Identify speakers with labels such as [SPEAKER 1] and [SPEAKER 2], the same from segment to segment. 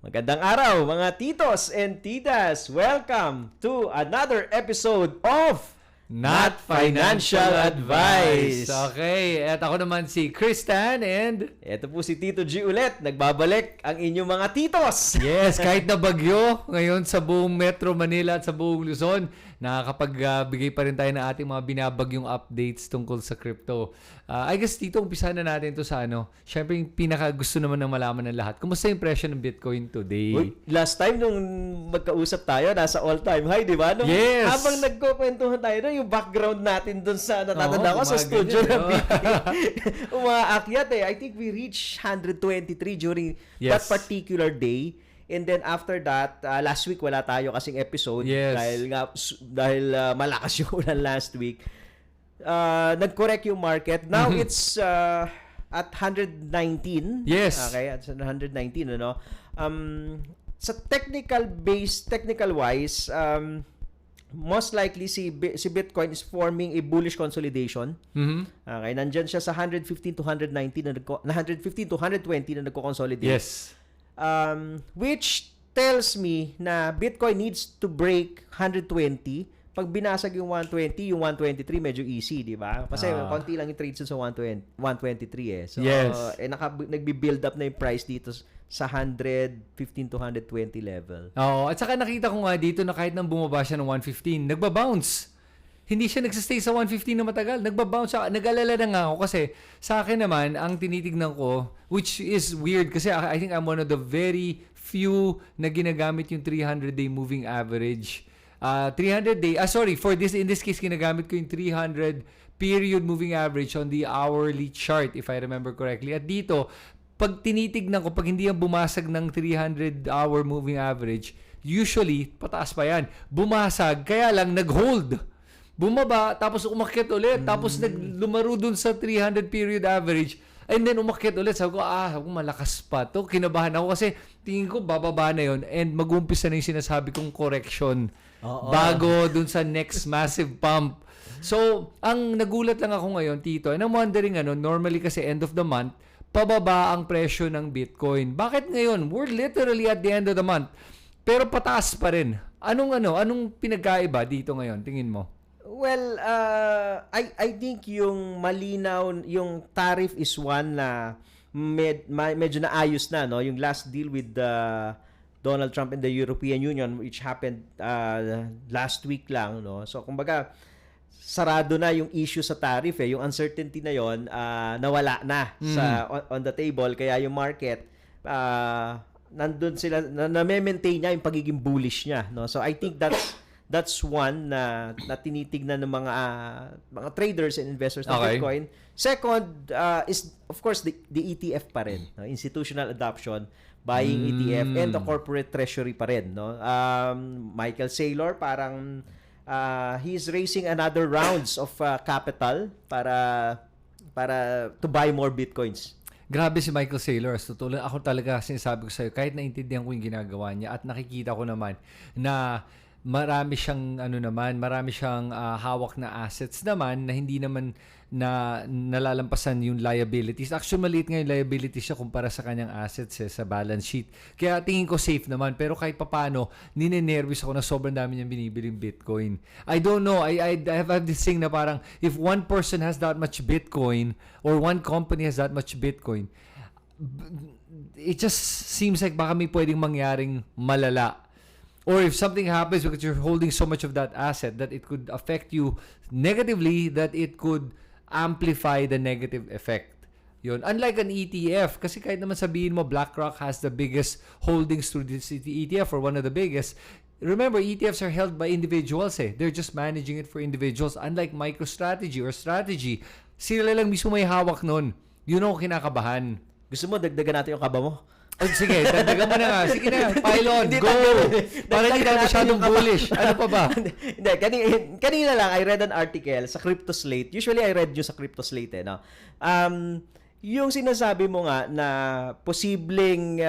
[SPEAKER 1] Magandang araw mga titos and titas. Welcome to another episode of
[SPEAKER 2] Not Financial Advice. Okay, at ako naman si Kristan and...
[SPEAKER 1] Ito po si Tito G ulit. Nagbabalik ang inyong mga titos.
[SPEAKER 2] Yes, kahit na bagyo ngayon sa buong Metro Manila at sa buong Luzon, nakakapagbigay pa rin tayo ng ating mga binabagyong updates tungkol sa crypto. I guess Tito, umpisa na natin ito sa syempre yung pinaka gusto naman ng malaman ng lahat. Kumusta yung presyo ng Bitcoin today?
[SPEAKER 1] Uy, last time nung magkausap tayo, nasa all-time high, di ba?
[SPEAKER 2] Yes!
[SPEAKER 1] Habang nagkukwentuhan tayo, yung background natin dun sa natatanda ko sa studio ng umaakyat I think we reached 123 during that particular day. And then after that, last week wala tayo kasing episode dahil malakas yung ulan last week. Nag-correct yung market. Now it's at 119.
[SPEAKER 2] Yes.
[SPEAKER 1] Okay, at 119 ano. Sa technical wise, most likely si Bitcoin is forming a bullish consolidation. Okay, nandiyan siya sa 115 to 119 115 to 120 na nagko-consolidate.
[SPEAKER 2] Yes.
[SPEAKER 1] Which tells me na Bitcoin needs to break 120. Pag binasag yung 120, yung 123 medyo easy, di ba? Kasi konti lang yung trades sa 123 eh. So,
[SPEAKER 2] yes.
[SPEAKER 1] Nagbi-build up na yung price dito sa 115 to 120 level.
[SPEAKER 2] Oo, at saka nakita ko nga dito na kahit nang bumaba siya ng 115, nagba-bounce. Hindi siya nagsistay sa 115 na matagal. Nagba-bounce siya. Nag-alala na nga ako kasi sa akin naman, ang tinitignan ko, which is weird kasi I think I'm one of the very few na ginagamit yung 300-day moving average. 300-day, in this case, ginagamit ko yung 300 period moving average on the hourly chart, if I remember correctly. At dito, pag tinitignan ko, pag hindi yan bumasag ng 300-hour moving average, usually, pataas pa yan. Bumasag, kaya lang nag-hold. Bumaba, tapos umakyat ulit, tapos lumaro dun sa 300 period average, and then umakyat ulit. Sabi ko, malakas pa to. Kinabahan ako kasi tingin ko bababa na yon and mag-umpisa na yung sinasabi kong correction bago dun sa next massive pump. So, ang nagulat lang ako ngayon, Tito, and I'm wondering, normally kasi end of the month, pababa ang presyo ng Bitcoin. Bakit ngayon? We're literally at the end of the month. Pero pataas pa rin. Anong pinagkaiba dito ngayon? Tingin mo?
[SPEAKER 1] Well, I think yung malinaw, yung tariff is one na medyo naayos na, no? Yung last deal with Donald Trump and the European Union, which happened last week lang, no? So, kumbaga, sarado na yung issue sa tariff yung uncertainty na yon nawala na on the table, kaya yung market nandun sila na-maintain niya yung pagiging bullish niya, no? So I think that's one na tinitignan ng mga traders and investors ng Bitcoin. Second is of course the ETF pa rin, no? Institutional adoption, buying ETF, and the corporate treasury pa rin, no? Michael Saylor parang he's raising another rounds of capital para to buy more Bitcoins.
[SPEAKER 2] Grabe si Michael Saylor. Ako talaga sinasabi ko sa'yo, kahit naintindihan ko yung ginagawa niya at nakikita ko naman na marami siyang hawak na assets naman na hindi naman na nalalampasan yung liabilities. Actually, maliit nga yung liabilities siya kumpara sa kanyang assets sa balance sheet. Kaya tingin ko safe naman. Pero kahit papano, ninenervous ako na sobrang dami niyang binibiling Bitcoin. I don't know. I have this thing na parang if one person has that much Bitcoin or one company has that much Bitcoin, it just seems like baka may pwedeng mangyaring malala. Or if something happens because you're holding so much of that asset that it could affect you negatively, that it could amplify the negative effect. Yun. Unlike an ETF, kasi kahit naman sabihin mo BlackRock has the biggest holdings through this ETF or one of the biggest, remember, ETFs are held by individuals They're just managing it for individuals. Unlike MicroStrategy or Strategy, sila lang mismo may hawak nun. Yun ang kinakabahan.
[SPEAKER 1] Gusto mo dagdagan natin yung kaba mo?
[SPEAKER 2] Sige, dagdagan mo na nga. Sige na, pile on, go! Para hindi na masyadong bullish. Ano pa ba?
[SPEAKER 1] Hindi, kanina lang, I read an article sa CryptoSlate. Usually, I read yung sa CryptoSlate, no? Yung sinasabi mo nga na posibleng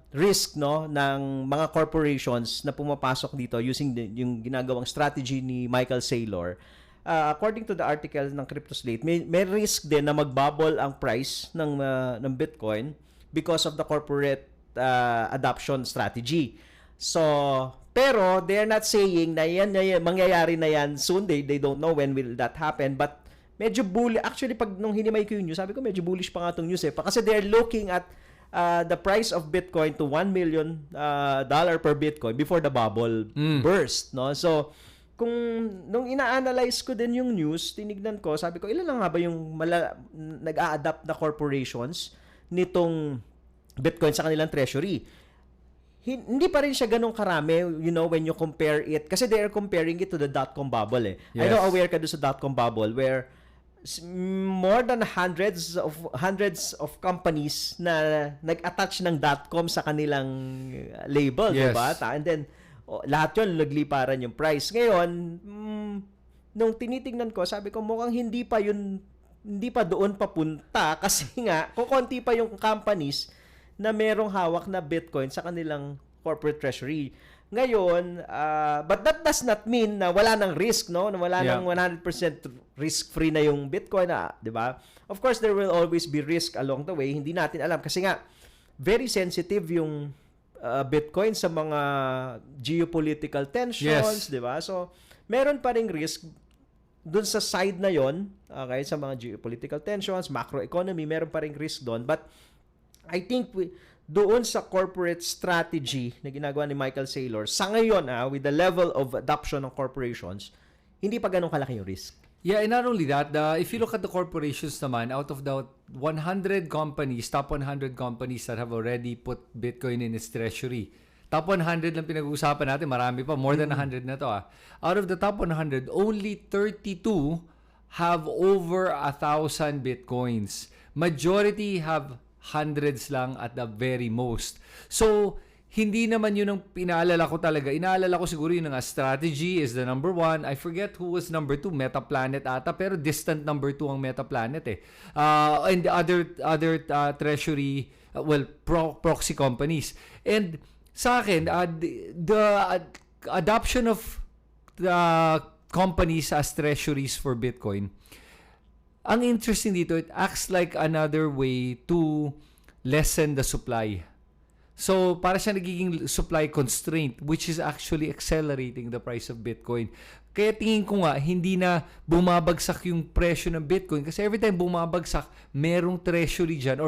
[SPEAKER 1] risk, no, ng mga corporations na pumapasok dito using yung ginagawang strategy ni Michael Saylor, according to the article ng CryptoSlate, may risk din na magbubble ang price ng Bitcoin because of the corporate adoption strategy. So, pero they're not saying na yan, mangyayari na yan soon. They don't know when will that happen. But medyo bullish. Actually, pag nung hinimay ko yung news, sabi ko medyo bullish pa nga itong news Kasi they're looking at the price of Bitcoin to $1 million dollar per Bitcoin before the bubble burst. No? So, kung nung ina-analyze ko din yung news, tinignan ko, sabi ko, ilan lang nga ba yung nag-a-adapt na corporations nitong Bitcoin sa kanilang treasury? Hindi pa rin siya ganun karami, when you compare it. Kasi they are comparing it to the dot-com bubble I know aware ka doon sa dot-com bubble where more than hundreds of companies na nag-attach ng .com sa kanilang label, diba? And then lahat yun nagliparan yung price. Ngayon, nung tinitingnan ko, sabi ko mukhang hindi pa doon papunta kasi nga kukonti pa yung companies na merong hawak na Bitcoin sa kanilang corporate treasury. Ngayon, but that does not mean na wala ng risk, no? Na wala ng 100% risk-free na yung Bitcoin, di ba? Of course, there will always be risk along the way. Hindi natin alam kasi nga very sensitive yung Bitcoin sa mga geopolitical tensions, di ba? So, meron pa ring risk dun sa side na yon, okay, sa mga geopolitical tensions, macroeconomy, meron pa ring risk doon. But I think doon sa corporate strategy na ginagawa ni Michael Saylor, sa ngayon, with the level of adoption ng corporations, hindi pa ganun kalaki yung risk.
[SPEAKER 2] Yeah, and not only that, if you look at the corporations naman, out of the 100 companies, top 100 companies that have already put Bitcoin in its treasury, top 100 lang pinag-uusapan natin, marami pa, more than 100 na to. Out of the top 100, only 32 have over 1,000 Bitcoins. Majority have hundreds lang at the very most. So, hindi naman yun ang pinaalala ko talaga. Inaalala ko siguro yun nga, strategy is the number one. I forget who was number two, Metaplanet ata, pero distant number two ang Metaplanet and the other treasury, proxy companies. And sa akin, the adoption of the companies as treasuries for Bitcoin, ang interesting dito, it acts like another way to lessen the supply. So, para siya nagiging supply constraint, which is actually accelerating the price of Bitcoin. Kaya tingin ko nga, hindi na bumabagsak yung presyo ng Bitcoin. Kasi every time bumabagsak, merong treasury dyan,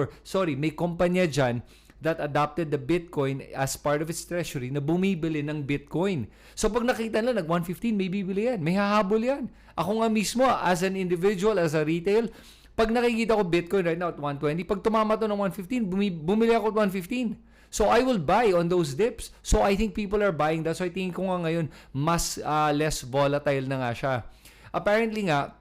[SPEAKER 2] may kumpanya dyan that adopted the Bitcoin as part of its treasury na bumibili ng Bitcoin. So, pag nakita nila, nag-115, may bibili yan. May hahabol yan. Ako nga mismo, as an individual, as a retail, pag nakikita ko Bitcoin right now at 120, pag tumama to ng 115, bumili ako at 115. So, I will buy on those dips. So, I think people are buying that. So, I think ko nga ngayon, mas less volatile na nga siya. Apparently nga,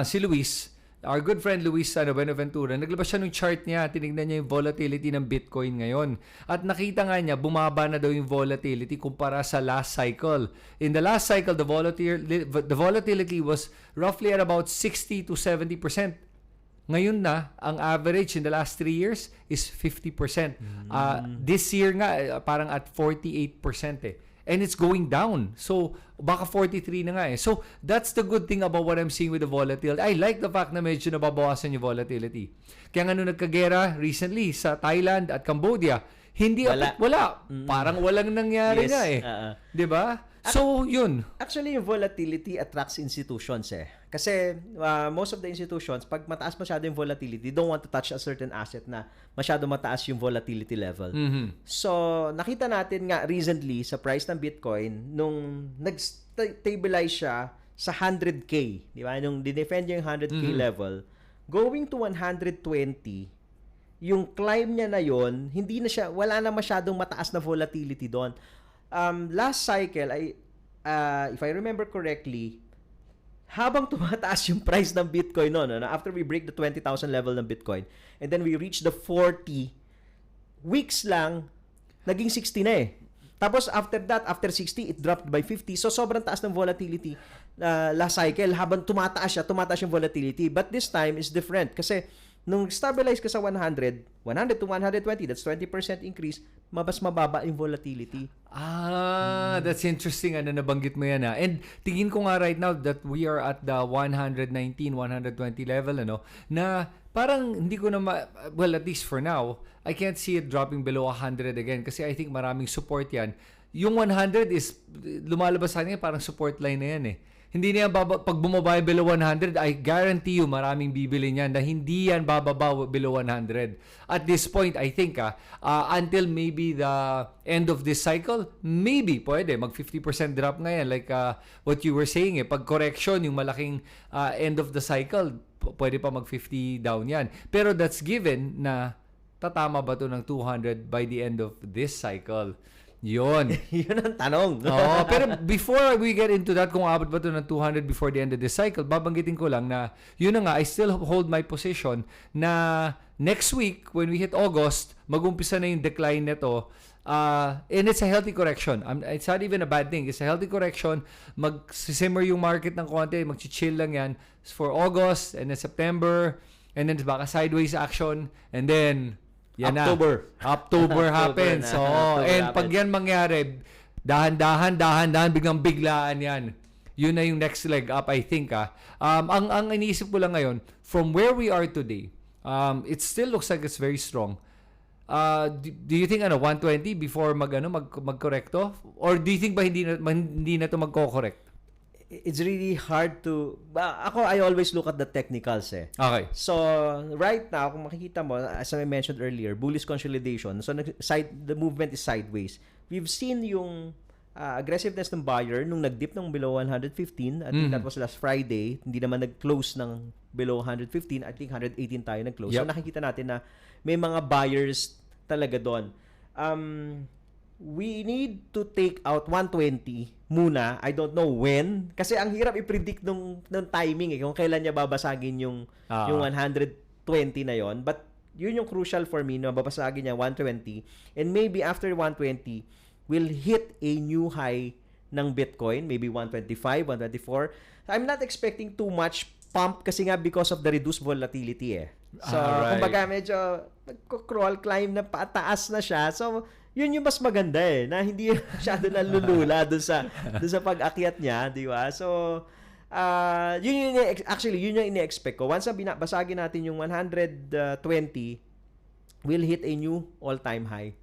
[SPEAKER 2] si Luis, our good friend Luis Buenaventura, naglabas siya ng chart niya. Tinignan niya yung volatility ng Bitcoin ngayon. At nakita nga niya, bumaba na daw yung volatility kumpara sa last cycle. In the last cycle, the volatility was roughly at about 60 to 70%. Ngayon na, ang average in the last 3 years is 50%. This year nga, parang at 48% And it's going down. So, baka 43 na nga So, that's the good thing about what I'm seeing with the volatility. I like the fact na medyo nababawasan yung volatility. Kaya nga nung nagkagera recently sa Thailand at Cambodia, wala. Parang walang nangyari nga Diba? So, yun.
[SPEAKER 1] Actually, yung volatility attracts institutions Kasi most of the institutions, pag mataas masyado yung volatility, don't want to touch a certain asset na masyado mataas yung volatility level. So, nakita natin nga recently sa price ng Bitcoin, nung nag-stabilize siya sa 100K, di ba? Nung dinefend niya yung 100K level, going to 120, yung climb niya na yon, wala na masyadong mataas na volatility doon. Last cycle, if I remember correctly, habang tumataas yung price ng Bitcoin after we break the 20,000 level ng Bitcoin, and then we reach the 40, weeks lang, naging 60 na Tapos after that, after 60, it dropped by 50. So sobrang taas ng volatility last cycle. Habang tumataas yung volatility. But this time is different kasi nung stabilize ka sa 100 to 120, that's 20% increase, mas mababa yung volatility.
[SPEAKER 2] That's interesting. Nabanggit mo yan And tingin ko nga right now that we are at the 119, 120 level, na parang hindi ko na well, at least for now, I can't see it dropping below 100 again kasi I think maraming support yan. Yung 100 is lumalabas sa kanya parang support line na yan eh. Hindi na yan pag bumaba yung below 100, I guarantee you maraming bibili niyan na hindi yan bababa below 100. At this point, I think until maybe the end of this cycle, maybe pwede mag 50% drop ngayon like what you were saying pag correction yung malaking end of the cycle, pwede pa mag 50 down yan. Pero that's given na tatama ba to ng 200 by the end of this cycle? Yun.
[SPEAKER 1] Yun ang tanong.
[SPEAKER 2] Oo, pero before we get into that, kung abot ba ito ng 200 before the end of this cycle, babanggitin ko lang na, yun na nga, I still hold my position na next week, when we hit August, mag-umpisa na yung decline nito. And it's a healthy correction. It's not even a bad thing. It's a healthy correction. Mag-simmer yung market ng konti, mag-chill lang yan for August and then September, and then baka sideways action, and then
[SPEAKER 1] October.
[SPEAKER 2] October happens. So, and pag yan mangyari, dahan-dahan, biglang biglaan yan. Yun na yung next leg up, I think. Ang iniisip ko lang ngayon, from where we are today, it still looks like it's very strong. Do you think 120 before magkorekto? Or do you think ba hindi na to magko-correct?
[SPEAKER 1] It's really hard to... Ako, I always look at the technicals eh.
[SPEAKER 2] Okay.
[SPEAKER 1] So, right now, kung makikita mo, as I mentioned earlier, bullish consolidation. So, the movement is sideways. We've seen yung aggressiveness ng buyer nung nag-dip ng below 115. I think that was last Friday. Hindi naman nag-close ng below 115. I think 118 tayo nag-close.
[SPEAKER 2] Yep.
[SPEAKER 1] So, nakikita natin na may mga buyers talaga doon. We need to take out 120 muna. I don't know when. Kasi ang hirap i-predict nung timing kung kailan niya babasagin yung 120 na yon. But yun yung crucial for me na babasagin niya 120. And maybe after 120, we'll hit a new high ng Bitcoin. Maybe 125, 124. I'm not expecting too much pump kasi nga because of the reduced volatility eh. So, kumbaga medyo crawl climb na pataas na siya. So, yun yung mas maganda eh, na hindi masyado nalulula dun sa pag-akyat niya, di ba? So, yun yung ini-expect ko. Once na basagin natin yung 120, we'll hit a new all-time high.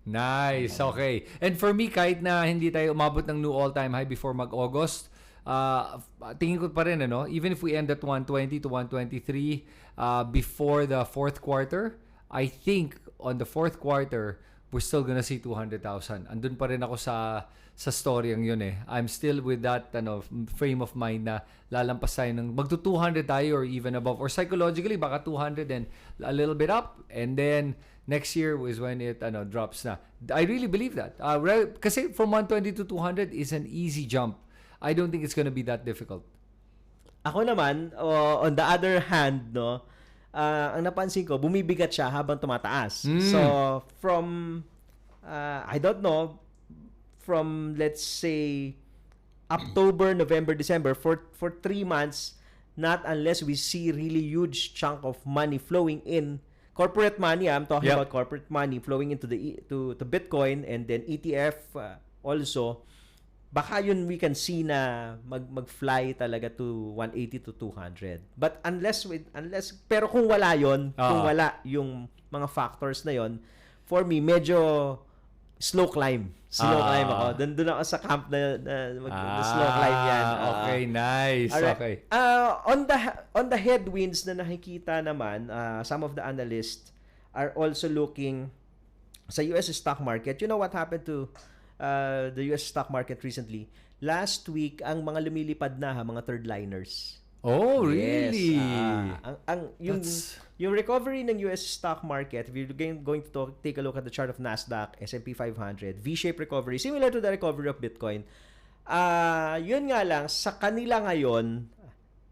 [SPEAKER 2] Nice, okay. And for me, kahit na hindi tayo umabot ng new all-time high before mag-August, tingin ko pa rin, even if we end at 120 to 123 before the fourth quarter, I think on the fourth quarter, we're still gonna see 200,000. Andun pa rin ako sa story ang yun eh. I'm still with that frame of mind na lalampas tayo ng magto 200 tayo or even above. Or psychologically, baka 200 and a little bit up. And then next year is when it drops na. I really believe that. Kasi from 120 to 200 is an easy jump. I don't think it's gonna be that difficult.
[SPEAKER 1] Ako naman, on the other hand, ang napansin ko, bumibigat siya habang tumataas. So, from, I don't know, from, let's say, October, November, December, for 3 months, not unless we see really huge chunk of money flowing in, corporate money, I'm talking about corporate money flowing into to Bitcoin and then ETF also, baka yun we can see na mag-fly talaga to 180 to 200. But unless pero kung wala yon, kung wala yung mga factors na yon, for me medyo slow climb. Slow climb ako. Doon ako sa camp na slow climb yan.
[SPEAKER 2] Okay, nice.
[SPEAKER 1] Alright.
[SPEAKER 2] Okay.
[SPEAKER 1] On the headwinds na nakikita naman, some of the analysts are also looking sa US stock market. You know what happened to the US stock market recently? Last week, ang mga lumilipad na mga third liners.
[SPEAKER 2] Oh, really?
[SPEAKER 1] Yes. Yung recovery ng US stock market, if you're going to take a look at the chart of Nasdaq, S&P 500, V-shaped recovery, similar to the recovery of Bitcoin. Yun nga lang, sa kanila ngayon,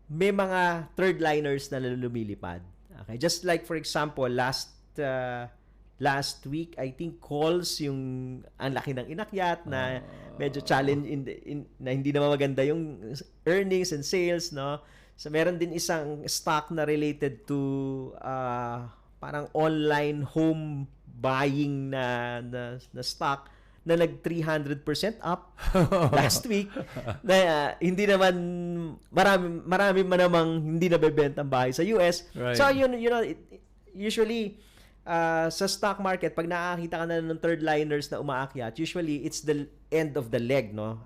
[SPEAKER 1] may mga third liners na lumilipad. Okay, just like for example, last week, I think calls yung ang laki ng inakyat na medyo challenge na hindi na maganda yung earnings and sales, no? So meron din isang stock na related to parang online home buying na stock na nag 300% up last week na hindi naman marami man namang hindi nabebenta ang bahay sa US.
[SPEAKER 2] Right.
[SPEAKER 1] So usually sa stock market pag nakakita ka na ng third liners na umaakyat, usually it's the end of the leg, no?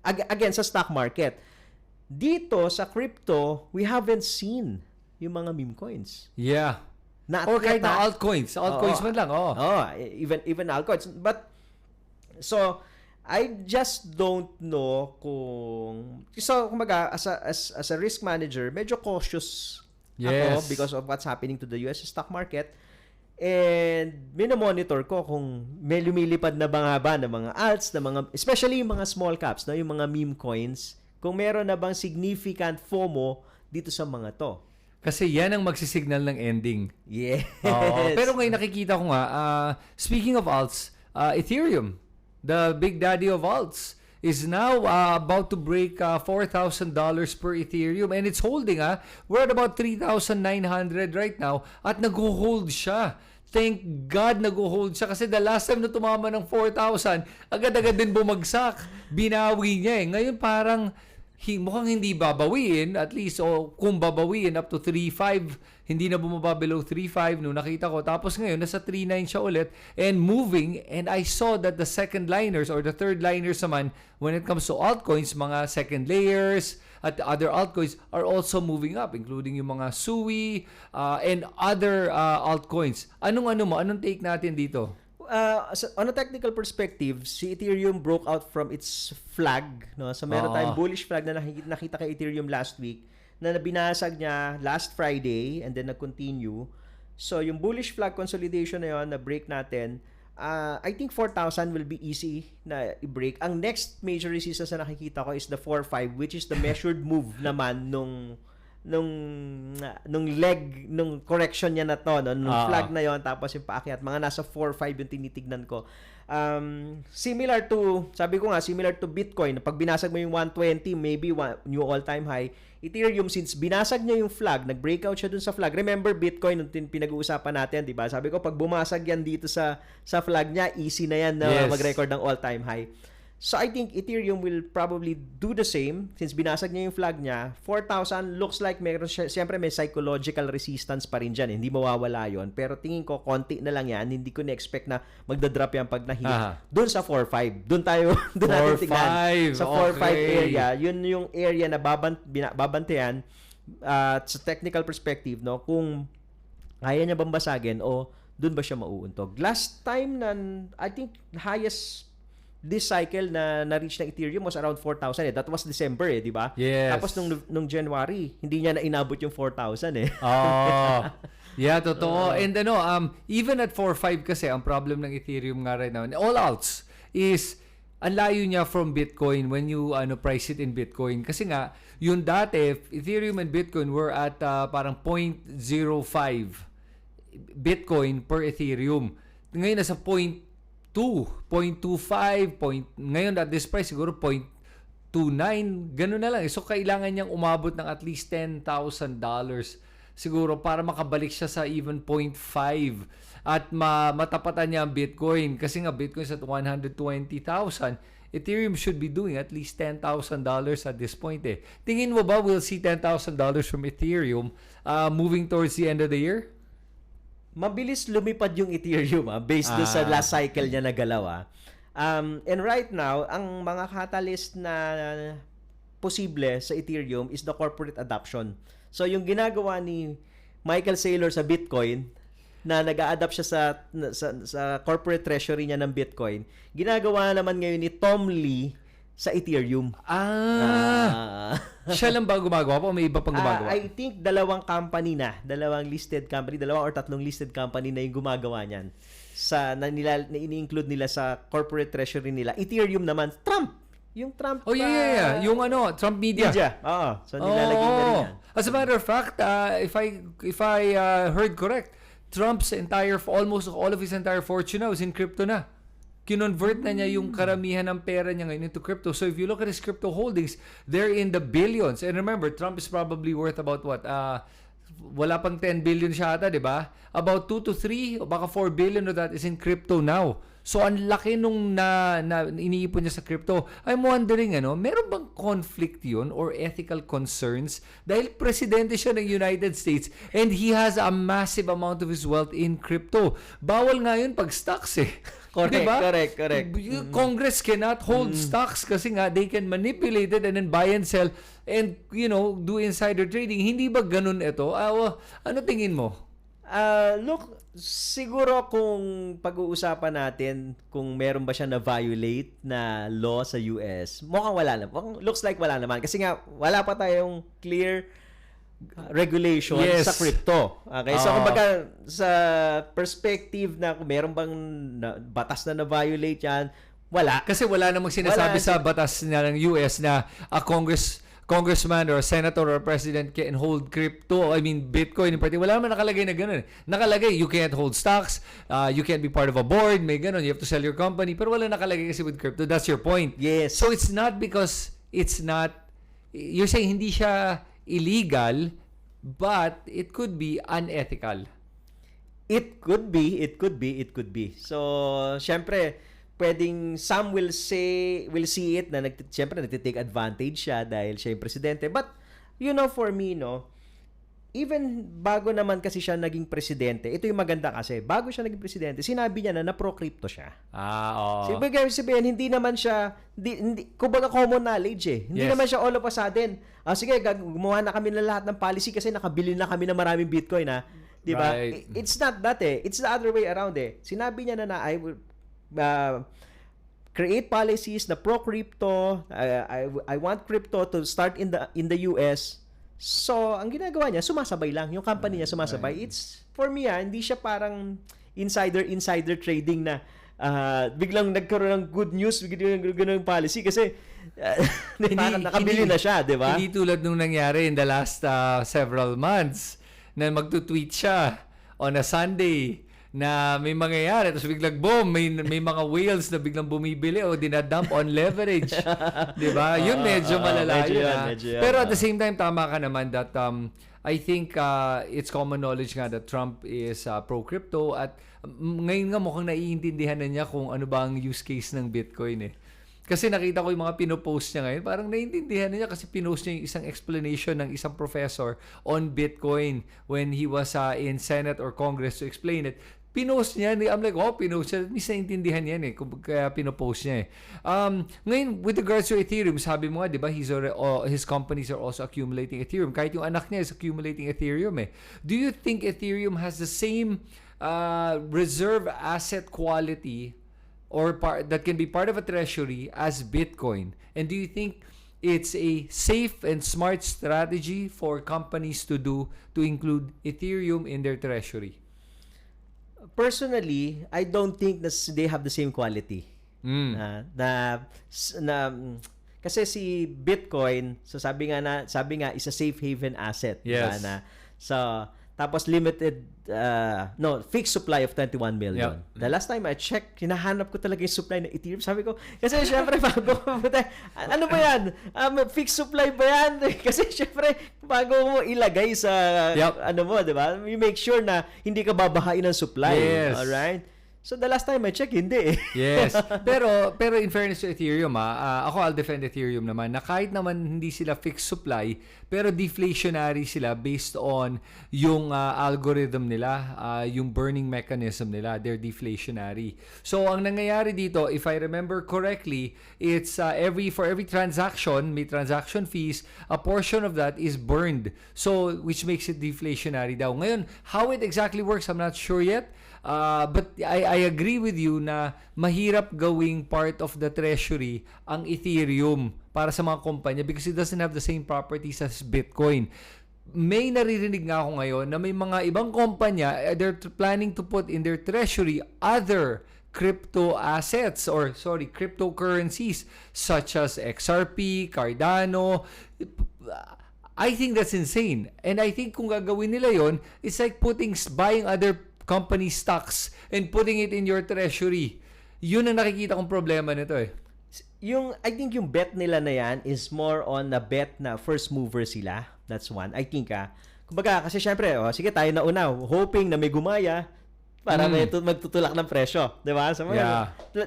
[SPEAKER 1] Again sa stock market. Dito sa crypto, we haven't seen yung mga meme coins.
[SPEAKER 2] Yeah.
[SPEAKER 1] Na
[SPEAKER 2] Or kahit na altcoins. Altcoins man lang.
[SPEAKER 1] Even altcoins. But, so, I just don't know kung... So, kumbaga, as a risk manager, medyo cautious ako because of what's happening to the US stock market. And, minomonitor ko kung may lumilipad na ba ng mga alts, especially yung mga small caps, no? Yung mga meme coins, kung meron na bang significant FOMO dito sa mga to.
[SPEAKER 2] Kasi yan ang magsisignal ng ending.
[SPEAKER 1] Yes.
[SPEAKER 2] Pero ngayon nakikita ko nga, speaking of alts, Ethereum, the big daddy of alts, is now about to break $4,000 per Ethereum and it's holding. We're at about 3,900 right now at nag-hold siya. Thank God nag-hold siya kasi the last time na tumama ng 4,000, agad-agad din bumagsak. Binawi niya eh. Ngayon parang mukhang hindi babawiin, at least, o kung babawiin up to 3.5, hindi na bumaba below 3.5 nung nakita ko. Tapos ngayon, nasa 3.9 siya ulit and moving. And I saw that the second liners or the third liners naman, when it comes to altcoins, mga second layers at other altcoins are also moving up, including yung mga SUI and other altcoins. Anong take natin dito?
[SPEAKER 1] On a technical perspective, si Ethereum broke out from its flag, no? So meron tayong bullish flag na nakita kay Ethereum last week na binasag niya last Friday and then nag-continue. So yung bullish flag consolidation na yon na break natin, I think 4,000 will be easy na i-break. Ang next major resistance na nakikita ko is the 4.5, which is the measured move naman nung leg nung correction niya na to, no? Nung flag na yon, tapos yung paakyat, mga nasa 4.5 yung tinitignan ko. Similar to Bitcoin, pag binasag mo yung 120, maybe new all-time high. Ethereum, since binasag niya yung flag, nag-breakout siya dun sa flag. Remember Bitcoin, nung pinag-uusapan natin, di ba? Sabi ko, pag bumasag yan dito sa flag niya, easy na yan na mag-record ng all-time high. So I think Ethereum will probably do the same since binasag niya yung flag niya. 4,000 looks like meron siya, siyempre may psychological resistance pa rin dyan. Hindi mawawala yon. Pero tingin ko, konti na lang yan. Hindi ko na-expect na magdadrop yan pag nahit. Doon sa 4.5. Doon natin tignan. Sa 4.5 area. Yun yung area na babantayan sa technical perspective, no? Kung kaya niya bang basagin o doon ba siya mauuntog. Last time I think highest this cycle na na-reach ng Ethereum was around 4,000 eh. That was December eh, di ba?
[SPEAKER 2] Yes.
[SPEAKER 1] Tapos nung January, hindi niya na inabot yung 4,000 eh.
[SPEAKER 2] Yeah, totoo. And even at 4.5 kasi, ang problem ng Ethereum nga right now, all outs, is ang layo niya from Bitcoin when you price it in Bitcoin. Kasi nga, yung dati, Ethereum and Bitcoin were at parang 0.05 Bitcoin per Ethereum. Ngayon nasa 0.25, ngayon at this price siguro 0.29, gano'n na lang. So kailangan niyang umabot ng at least $10,000 siguro para makabalik siya sa even 0.5 at matapatan niya ang Bitcoin. Kasi nga Bitcoin is at 120,000. Ethereum should be doing at least $10,000 at this point eh. Tingin mo ba we'll see $10,000 from Ethereum moving towards the end of the year?
[SPEAKER 1] Mabilis lumipad yung Ethereum based doon sa last cycle niya na galaw. And right now, ang mga catalyst na posible sa Ethereum is the corporate adoption. So yung ginagawa ni Michael Saylor sa Bitcoin, na nag-a-adapt siya sa corporate treasury niya ng Bitcoin, ginagawa naman ngayon ni Tom Lee sa Ethereum.
[SPEAKER 2] Siya lang ba gumagawa pa o may iba pang gumagawa?
[SPEAKER 1] I think dalawang listed company, 2 or 3 listed company na yung gumagawa niyan. Na ini-include nila sa corporate treasury nila. Ethereum naman, Trump. Yung Trump.
[SPEAKER 2] Oh, yeah. Yung Trump Media.
[SPEAKER 1] Oo. So nilalagay na rin yan.
[SPEAKER 2] As a matter of fact, if I heard correct, Trump's almost all of his entire fortune now is in crypto na. Kinonvert na niya yung karamihan ng pera niya ngayon into crypto. So if you look at his crypto holdings, they're in the billions. And remember, Trump is probably worth about what? Wala pang 10 billion siya ata, di ba? About 2 to 3 o baka 4 billion of that is in crypto now. So, ang laki nung na iniipon niya sa crypto. I'm wondering, meron bang conflict yun or ethical concerns? Dahil presidente siya ng United States and he has a massive amount of his wealth in crypto. Bawal nga yun pag stocks eh.
[SPEAKER 1] Correct,
[SPEAKER 2] Diba?
[SPEAKER 1] correct.
[SPEAKER 2] Congress cannot hold stocks kasi nga they can manipulate it and then buy and sell and, do insider trading. Hindi ba ganun ito? Ano tingin mo?
[SPEAKER 1] Look, siguro kung pag-uusapan natin kung meron ba siya na-violate na law sa US, mukhang wala na. Looks like wala naman. Kasi nga, wala pa tayong clear regulation
[SPEAKER 2] Yes.
[SPEAKER 1] sa crypto. Okay? So, kumbaga, sa perspective na kung meron bang batas na na-violate yan, wala.
[SPEAKER 2] Kasi wala namang sinasabi
[SPEAKER 1] Wala.
[SPEAKER 2] sa batas na ng US na a congressman or a senator or a president can hold crypto, Bitcoin in particular. Wala naman nakalagay na gano'n. Nakalagay, you can't hold stocks, you can't be part of a board, may gano'n, you have to sell your company. Pero wala nakalagay kasi with crypto. That's your point.
[SPEAKER 1] Yes.
[SPEAKER 2] So it's not because you're saying hindi siya illegal, but it could be unethical.
[SPEAKER 1] It could be. So, syempre, pwedeng some will see it na syempre nagtitake advantage siya dahil siya yung presidente. But, for me, even bago naman kasi siya naging presidente, ito yung maganda kasi, bago siya naging presidente, sinabi niya na pro-crypto siya.
[SPEAKER 2] Oo.
[SPEAKER 1] Sabihin, hindi naman siya, kumbaga common knowledge eh. Hindi
[SPEAKER 2] Yes.
[SPEAKER 1] naman siya all of a sudden, sige, gumawa na kami ng lahat ng policy kasi nakabili na kami ng maraming Bitcoin ha. Di ba?
[SPEAKER 2] Right.
[SPEAKER 1] It's not that eh. It's the other way around eh. Sinabi niya na I will create policies na pro-crypto. I want crypto to start in the US. So, ang ginagawa niya, sumasabay lang. Yung company niya sumasabay. It's, for me hindi siya parang insider trading na biglang nagkaroon ng good news, biglang ng policy kasi parang nakabili na siya, di ba?
[SPEAKER 2] Hindi tulad nung nangyari in the last several months na magtu-tweet siya on a Sunday na may mangyayari tapos biglang boom, may mga whales na biglang bumibili o dinadump on leverage. 'Di ba? Yun medyo malala yun. Pero at the same time tama ka naman that I think it's common knowledge nga that Trump is pro-crypto at ngayon nga mukhang naiintindihan na niya kung ano ba ang use case ng Bitcoin eh. Kasi nakita ko yung mga pinopost niya ngayon, parang naiintindihan na niya kasi pinost niya yung isang explanation ng isang professor on Bitcoin when he was in Senate or Congress to explain it. Pinost niya, I'm like, pinost niya. Miss naintindihan yan eh, kaya pinopost niya eh. Ngayon, with regards to Ethereum, sabi mo nga, di ba, his companies are also accumulating Ethereum. Kahit yung anak niya is accumulating Ethereum eh. Do you think Ethereum has the same reserve asset quality or that can be part of a treasury as Bitcoin? And do you think it's a safe and smart strategy for companies to include Ethereum in their treasury?
[SPEAKER 1] Personally, I don't think that they have the same quality. Kasi si Bitcoin, so sabi nga is a safe haven asset.
[SPEAKER 2] Yes.
[SPEAKER 1] Tapos limited fixed supply of 21 million.
[SPEAKER 2] Yep.
[SPEAKER 1] The last time I checked, hinahanap ko talaga yung supply ng Ethereum. Sabi ko, kasi syempre bago ano ba yan? Fixed supply ba yan? Kasi syempre bago mo ilagay sa di ba? You make sure na hindi ka babahain ng supply.
[SPEAKER 2] Yes.
[SPEAKER 1] Alright? So the last time I checked, hindi eh.
[SPEAKER 2] Yes. Pero in fairness to Ethereum, ako I'll defend Ethereum naman na kahit naman hindi sila fixed supply, pero deflationary sila based on yung algorithm nila, yung burning mechanism nila, they're deflationary. So ang nangyayari dito, if I remember correctly, it's for every transaction, may transaction fees, a portion of that is burned. So which makes it deflationary daw. Ngayon, how it exactly works, I'm not sure yet. But I agree with you na mahirap gawing part of the treasury ang Ethereum para sa mga kumpanya because it doesn't have the same properties as Bitcoin. May naririnig nga ako ngayon na may mga ibang kumpanya, they're planning to put in their treasury other crypto assets or cryptocurrencies such as XRP, Cardano. I think that's insane. And I think kung gagawin nila yon, it's like buying other company stocks and putting it in your treasury. Yun ang nakikita kong problema nito eh.
[SPEAKER 1] I think yung bet nila na yan is more on a bet na first mover sila. That's one. I think kumbaga, kasi syempre, sige tayo na una, hoping na may gumaya, para may magtutulak ng presyo, 'di ba? So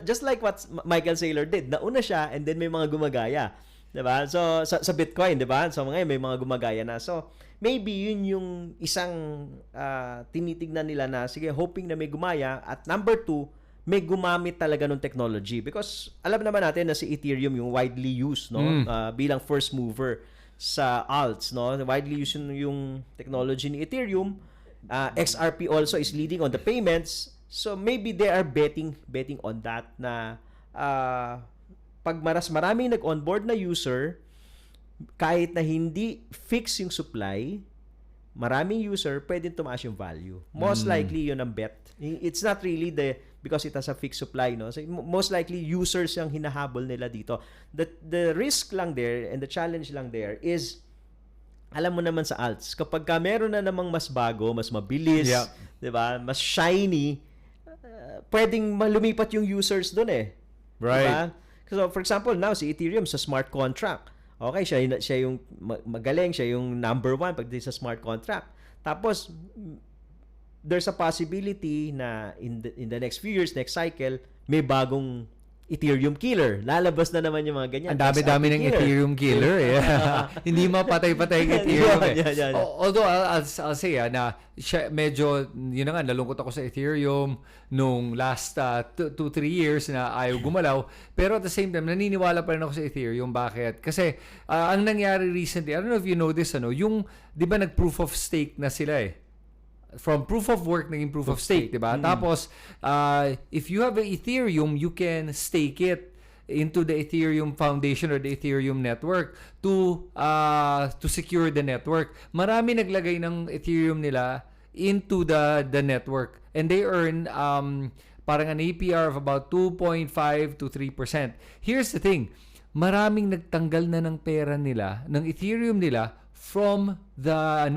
[SPEAKER 1] just like what Michael Saylor did, nauna siya and then may mga gumagaya, 'di ba? So sa Bitcoin, 'di ba? So ngayon may mga gumagaya na. So maybe yun yung isang tinitignan nila na sige, hoping na may gumaya, at number 2, may gumamit talaga ng technology, because alam naman natin na si Ethereum yung widely used, no, bilang first mover sa alts, no, widely used yung technology ni Ethereum. XRP also is leading on the payments, so maybe they are betting on that na pag maraming nag-onboard na user, kahit na hindi fix yung supply, maraming user, pwedeng tumaas yung value. Most likely yun ang bet. It's not really because it has a fixed supply, no? So most likely users yung hinahabol nila dito. The risk lang there and the challenge lang there is, alam mo naman sa alts, kapag ka meron na namang mas bago, mas mabilis, 'di ba? Mas shiny, pwedeng lumipat yung users doon eh.
[SPEAKER 2] Right.
[SPEAKER 1] Diba? So for example, now si Ethereum sa smart contract. Okay, siya yung magaling, siya yung number 1 pagdating sa smart contract. Tapos there's a possibility na in the next few years, next cycle, may bagong Ethereum killer. Lalabas na naman yung mga ganyan.
[SPEAKER 2] Ang dami-dami ng Ethereum killer. Hindi mapatay-patay ang Ethereum.
[SPEAKER 1] Yeah.
[SPEAKER 2] Although I'll say na medyo, yun na nga, nalungkot ako sa Ethereum nung last 2-3 years na ayaw gumalaw. Pero at the same time, naniniwala pa rin ako sa Ethereum. Bakit? Kasi ang nangyari recently, I don't know if you know this, yung, di ba nag-proof of stake na sila eh. From proof of work naging proof of stake, diba? Tapos, if you have an Ethereum, you can stake it into the Ethereum Foundation or the Ethereum network to secure the network. Marami naglagay ng Ethereum nila into the network, and they earn parang an APR of about 2.5 to 3%. Here's the thing, maraming nagtanggal na ng pera nila, ng Ethereum nila, from the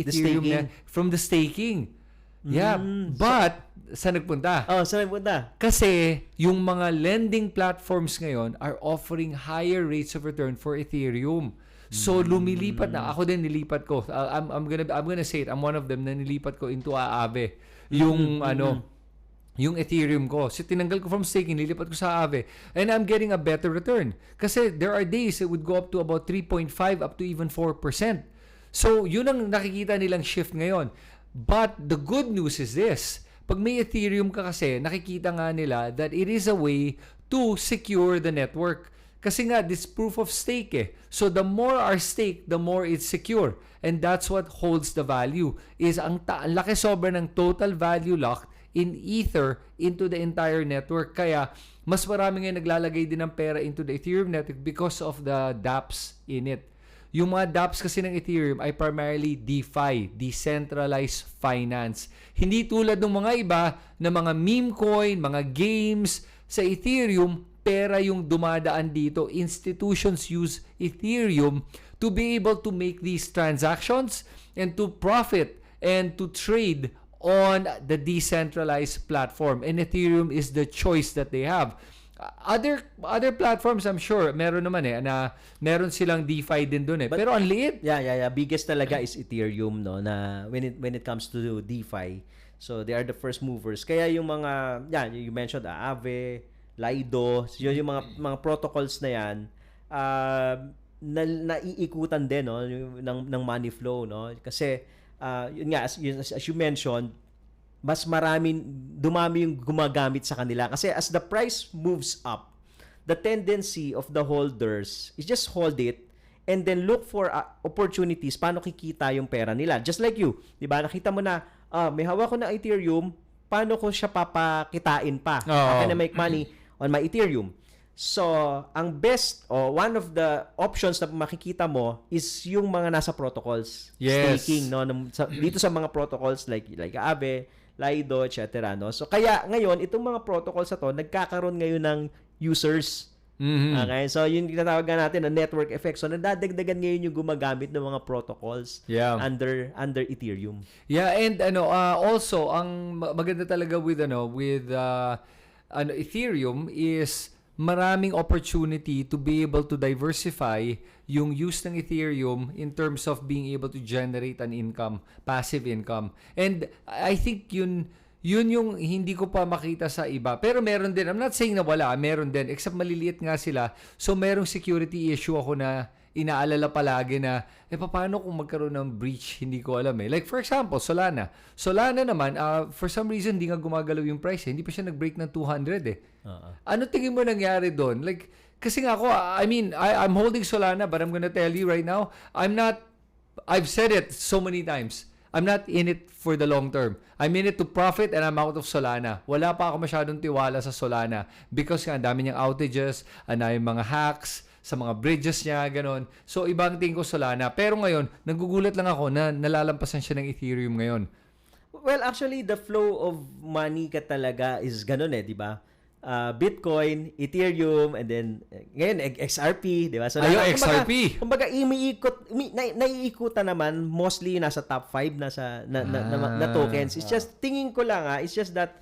[SPEAKER 2] Ethereum from the staking. Yeah, but saan nagpunta?
[SPEAKER 1] Saan nagpunta?
[SPEAKER 2] Kasi yung mga lending platforms ngayon are offering higher rates of return for Ethereum. So lumilipat na, ako din nilipat ko. I'm gonna say it. I'm one of them na nilipat ko into Aave. Yung yung Ethereum ko. So, tinanggal ko from staking, nilipat ko sa Aave. And I'm getting a better return. Kasi there are days it would go up to about 3.5 up to even 4%. So, yun ang nakikita nilang shift ngayon. But the good news is this. Pag may Ethereum ka kasi, nakikita nga nila that it is a way to secure the network. Kasi nga, this proof of stake eh. So, the more our stake, the more it's secure. And that's what holds the value. Is ang laki sobra ng total value locked in Ether into the entire network. Kaya, mas marami ngayon naglalagay din ng pera into the Ethereum network because of the dApps in it. Yung mga dApps kasi ng Ethereum ay primarily DeFi, Decentralized Finance. Hindi tulad ng mga iba na mga meme coin, mga games. Sa Ethereum, pera yung dumadaan dito. Institutions use Ethereum to be able to make these transactions and to profit and to trade on the decentralized platform, and Ethereum is the choice that they have. Other platforms, I'm sure meron naman na meron silang DeFi din doon pero ang liit.
[SPEAKER 1] Yeah. Biggest talaga is Ethereum, no, na when it comes to DeFi. So they are the first movers. Kaya yung mga you mentioned Aave, Lido, yung mga protocols na yan naiikutan din, no, ng money flow, no, kasi yun nga, as you mentioned, mas dumami yung gumagamit sa kanila. Kasi as the price moves up, the tendency of the holders is just hold it and then look for opportunities paano kikita yung pera nila. Just like you, di ba? Nakita mo na, may hawak ko na Ethereum, paano ko siya papakitain pa? How can I make money on my Ethereum? So, ang best one of the options na makikita mo is yung mga nasa protocols.
[SPEAKER 2] Yes.
[SPEAKER 1] Staking, no? Dito sa mga protocols like Aave, Lido, etc. No? So, kaya ngayon, itong mga protocols na to, nagkakaroon ngayon ng users. Okay? So, yung tinatawag natin na network effect. So, nadadagdagan ngayon yung gumagamit ng mga protocols under Ethereum.
[SPEAKER 2] Yeah, and also, ang maganda talaga with Ethereum is maraming opportunity to be able to diversify yung use ng Ethereum in terms of being able to generate an income, passive income. And I think yun yun yung hindi ko pa makita sa iba. Pero meron din, I'm not saying na wala, meron din. Except maliliit nga sila. So merong security issue ako na inaalala palagi na, paano kung magkaroon ng breach? Hindi ko alam eh. Like for example, Solana. Solana naman, for some reason, hindi nga gumagalaw yung price. Hindi pa siya nag-break ng 200 eh. Ano tingin mo nangyari doon? Like, kasi nga ako, I mean, I'm holding Solana, but I'm gonna tell you right now, I've said it so many times. I'm not in it for the long term. I'm in it to profit and I'm out of Solana. Wala pa ako masyadong tiwala sa Solana because nga ang dami niyang outages, ang dami mga hacks sa mga bridges niya, ganon. So, ibang tingin ko Solana. Pero ngayon, nagugulat lang ako na nalalampasan siya ng Ethereum ngayon.
[SPEAKER 1] Well, actually, the flow of money ka talaga is ganon di ba? Bitcoin, Ethereum, and then ngayon XRP, di ba? So
[SPEAKER 2] XRP.
[SPEAKER 1] Kumbaga naiikutan naman mostly nasa top 5 na tokens. It's just tingin ko lang it's just that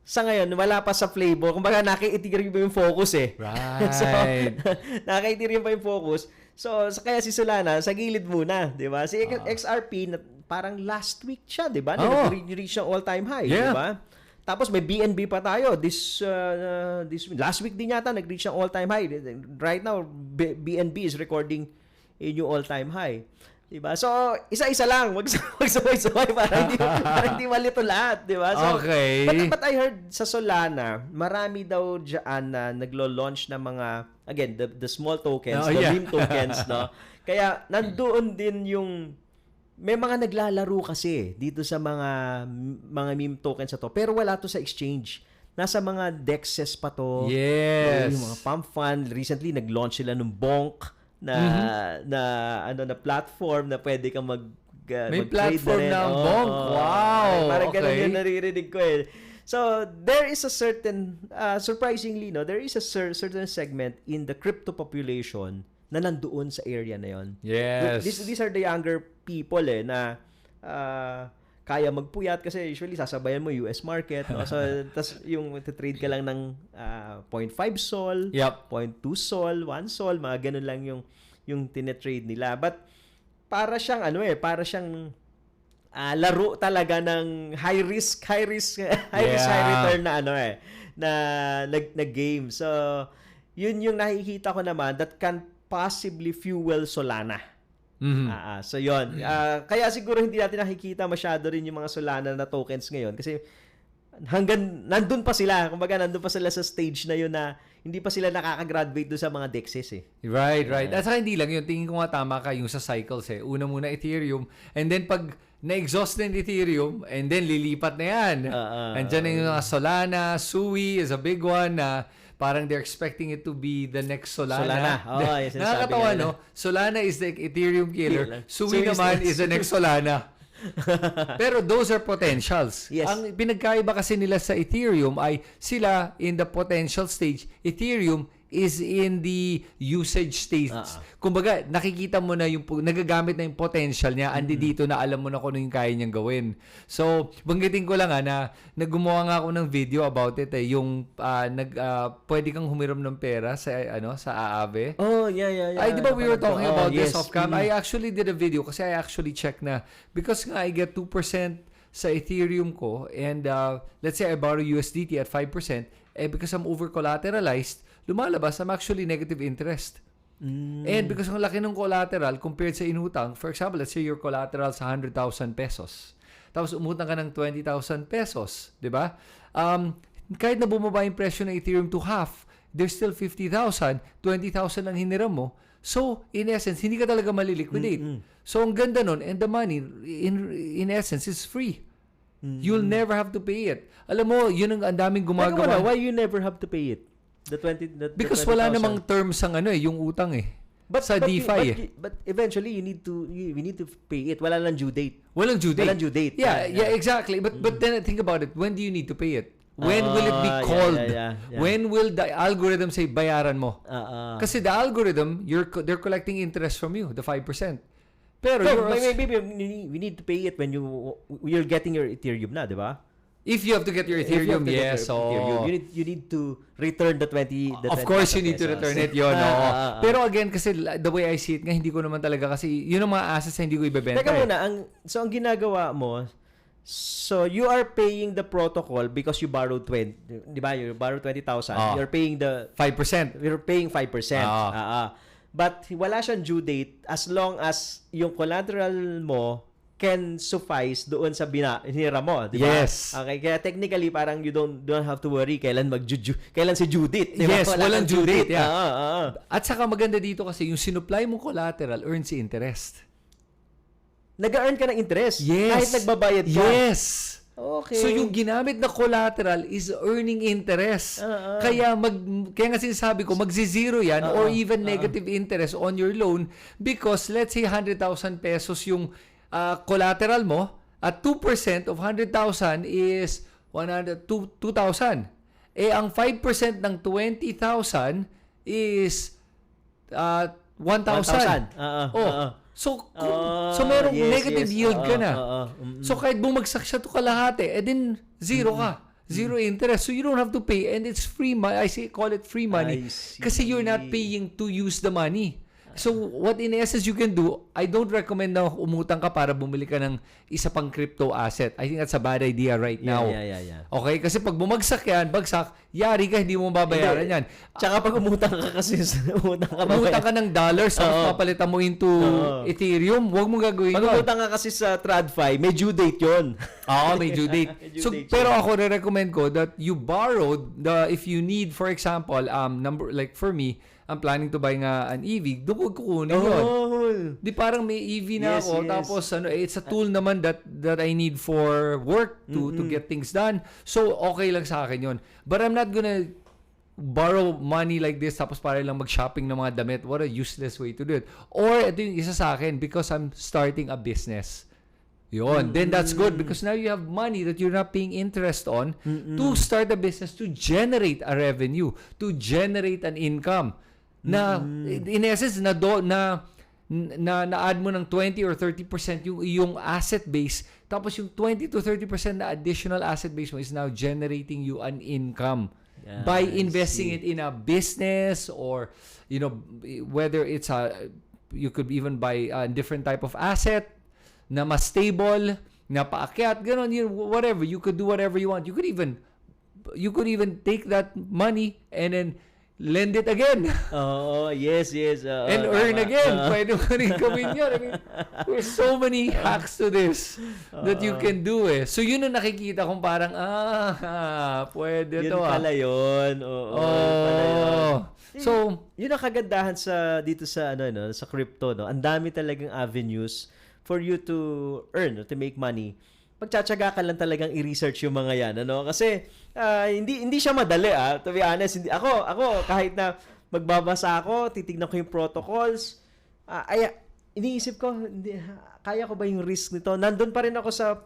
[SPEAKER 1] sa ngayon wala pa sa flavor. Kumbaga naki-Ethereum pa yung focus
[SPEAKER 2] Right.
[SPEAKER 1] So naki-Ethereum pa yung focus. So kaya si Solana sa gilid muna, di ba? Si XRP parang last week siya, di ba? Nag-reach ang all-time high, di ba? Tapos may BNB pa tayo. This last week din yata nag-reach ang all-time high. Right now, BNB is recording a new all-time high. Diba? So, isa-isa lang. Wag sabay-sabay para hindi malito lahat. Diba? So,
[SPEAKER 2] okay.
[SPEAKER 1] But I heard sa Solana, marami daw dyan na naglo-launch ng mga, again, the small tokens, meme tokens. No? Kaya, nandoon din yung may mga naglalaro kasi dito sa mga meme tokens na to. Pero wala to sa exchange. Nasa mga dexes pa to.
[SPEAKER 2] Yes.
[SPEAKER 1] Yung mga pump fund. Recently, nag-launch sila ng Bonk na platform na pwede kang
[SPEAKER 2] may
[SPEAKER 1] mag-trade
[SPEAKER 2] platform
[SPEAKER 1] na rin.
[SPEAKER 2] ng Bonk. Wow.
[SPEAKER 1] Parang
[SPEAKER 2] okay.
[SPEAKER 1] ganun yung naririnig ko eh. So, there is a certain, surprisingly, there is a certain segment in the crypto population na nandoon sa area na yon.
[SPEAKER 2] Yes.
[SPEAKER 1] These are the younger people na kaya magpuyat kasi usually sasabayan mo US market. No? So, tas yung trade ka lang ng 0.5 sol, 0.2 sol, 1 sol, mga ganun lang yung tinetrade nila. But para siyang high laro talaga ng high risk, high return na game. So, yun yung nakikita ko naman that can possibly fuel Solana. So yon. Kaya siguro hindi natin nakikita masyado rin yung mga Solana na tokens ngayon kasi hanggang nandun pa sila. Kumbaga nandun pa sila sa stage na yun na hindi pa sila nakaka-graduate doon sa mga dexes eh.
[SPEAKER 2] Right. At saka hindi lang yun. Tingin ko nga tama ka yung sa cycles eh. Una muna Ethereum and then pag na-exhaust na yung Ethereum and then lilipat na yan. Andyan na yung mga Solana, Sui is a big one na parang they're expecting it to be the next Solana.
[SPEAKER 1] Yes,
[SPEAKER 2] nakakatawa, no? Solana is the Ethereum killer. Sui naman is the next Solana. Pero those are potentials.
[SPEAKER 1] Yes.
[SPEAKER 2] Ang pinagkaiba kasi nila sa Ethereum ay sila in the potential stage. Ethereum is in the usage stage. Kumbaga, nakikita mo na yung nagagamit na yung potential niya, andi dito na alam mo na kung ano yung kaya niyang gawin. So, banggitin ko lang na naggumawa nga ako ng video about it yung pwede kang humiram ng pera sa Aave.
[SPEAKER 1] Oh, yeah.
[SPEAKER 2] Ay, di ba we were talking about this off cam? I actually did a video kasi I actually checked na because nga I get 2% sa Ethereum ko and let's say I borrow USDT at 5%, because I'm over-collateralized, lumalabas I'm actually negative interest. And because ang laki ng collateral compared sa inutang, for example, let's say your collateral sa 100,000 pesos. Tapos umutang ka ng 20,000 pesos, 'di ba? Kahit na bumaba yung presyo ng Ethereum to half, there's still 50,000, 20,000 lang hiniram mo. So, in essence, hindi ka talaga maliliquidate. So, ang ganda nun, and the money, in essence, is free. You'll never have to pay it. Alam mo, yun ang daming gumagawa.
[SPEAKER 1] Why you never have to pay it?
[SPEAKER 2] Because wala namang terms ang yung utang eh. Sa DeFi
[SPEAKER 1] but eventually we need to pay it. Wala lang due date.
[SPEAKER 2] Walang due date. Yeah, exactly. But then think about it. When do you need to pay it? When will it be called?
[SPEAKER 1] Yeah.
[SPEAKER 2] When will the algorithm say bayaran mo? Kasi the algorithm, they're collecting interest from you, the 5%. Pero
[SPEAKER 1] maybe we need to pay it when you're getting your Ethereum na, di ba?
[SPEAKER 2] If you have to get your Ethereum, yes.
[SPEAKER 1] You need to return the 20
[SPEAKER 2] Of course, you need to return it yun. Pero again, kasi the way I see it nga, hindi ko naman talaga kasi yun ang mga assets na hindi ko ibebenta.
[SPEAKER 1] Teka muna, ang ginagawa mo, So, you are paying the protocol because you borrowed 20, di ba? You borrowed 20,000.
[SPEAKER 2] Ah.
[SPEAKER 1] You're paying
[SPEAKER 2] 5%.
[SPEAKER 1] you're paying 5%.
[SPEAKER 2] Ah.
[SPEAKER 1] But wala siyang due date as long as yung collateral mo can suffice doon sa hinira mo, di ba?
[SPEAKER 2] Yes.
[SPEAKER 1] Okay, kaya technically parang you don't have to worry kailan kailan si Judith, di ba?
[SPEAKER 2] Yes, walang due date, yeah.
[SPEAKER 1] Ah.
[SPEAKER 2] At saka maganda dito kasi yung sinupply mong collateral earns si interest.
[SPEAKER 1] Nag-earn ka ng interest
[SPEAKER 2] Yes.
[SPEAKER 1] kahit nagbabayad ka.
[SPEAKER 2] Yes.
[SPEAKER 1] Okay.
[SPEAKER 2] So yung ginamit na collateral is earning interest. Kaya nga sinasabi ko magzi-zero yan or even negative interest on your loan because let's say 100,000 pesos yung collateral mo at 2% of 100,000 is 2,000. Eh ang 5% ng 20,000 is 1,000. So merong negative yield ka na. So kahit bumagsak siya to kalahati, then zero ka. Zero interest. So you don't have to pay and it's free money. Call it free money. Kasi you're not paying to use the money. So what in essence you can do, I don't recommend na umutang ka para bumili ka ng isa pang crypto asset. I think that's a bad idea right now.
[SPEAKER 1] Yeah.
[SPEAKER 2] Okay? Kasi pag bumagsak yan, yari ka, hindi mo mababayaran yan.
[SPEAKER 1] Tsaka pag umutang ka kasi,
[SPEAKER 2] umutang ka ng dollars, tapos papalitan mo into Ethereum, huwag mo gagawin
[SPEAKER 1] pag
[SPEAKER 2] yun.
[SPEAKER 1] umutang ka kasi sa TradFi, may due date yun.
[SPEAKER 2] May due date. Pero ako re-recommend ko that you borrowed if you need, for example, like for me, I'm planning to buy nga an EV, doon ko kukunin yun. Di parang may EV na ako, tapos it's a tool naman that I need for work to get things done. So, okay lang sa akin yun. But I'm not gonna borrow money like this tapos para lang mag-shopping ng mga damit. What a useless way to do it. Or, ito yung isa sa akin, because I'm starting a business. Yun. Then that's good because now you have money that you're not paying interest on to start a business, to generate a revenue, to generate an income. Na in essence na-add mo ng 20 or 30% yung asset base, tapos yung 20 to 30% na additional asset base mo is now generating you an income by investing it in a business or whether it's you could even buy a different type of asset na mas stable, na paakyat, ganon, whatever, you could do whatever you want. You could even take that money and then lend it again.
[SPEAKER 1] Yes.
[SPEAKER 2] And earn again. Pwede mo rin gawin yun. I mean, there's so many hacks to this that you can do So yun ang nakikita kong parang, pwede
[SPEAKER 1] yun
[SPEAKER 2] to.
[SPEAKER 1] Pala yun. Pala yun.
[SPEAKER 2] So,
[SPEAKER 1] yun ang kagandahan dito sa sa crypto, no. Ang dami talagang avenues for you to earn, to make money. Pagtsatsaga ka lang talagang i-research yung mga yan, kasi hindi siya madali, to be honest. Ako kahit na magbabasa ako, titignan ko yung protocols, iniisip ko, kaya ko ba yung risk nito? Nandun pa rin ako sa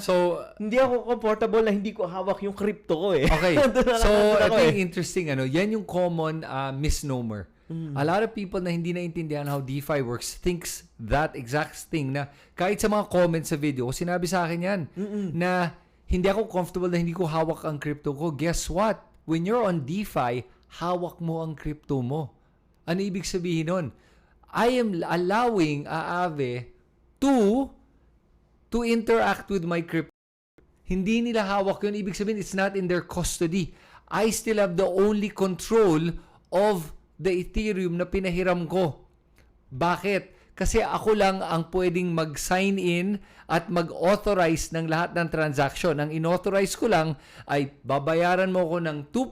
[SPEAKER 1] so hindi ako comfortable na hindi ko hawak yung crypto ko
[SPEAKER 2] Okay. So I think interesting yan yung common misnomer. A lot of people na hindi naintindihan how DeFi works thinks that exact thing na kahit sa mga comments sa video, sinabi sa akin yan na hindi ako comfortable na hindi ko hawak ang crypto ko. Guess what? When you're on DeFi, hawak mo ang crypto mo. Ano ibig sabihin nun? I am allowing Aave to interact with my crypto. Hindi nila hawak yun. Ibig sabihin, it's not in their custody. I still have the only control of the Ethereum na pinahiram ko. Bakit? Kasi ako lang ang pwedeng mag-sign in at mag-authorize ng lahat ng transaction. Ang inauthorize ko lang ay babayaran mo ko ng 2%.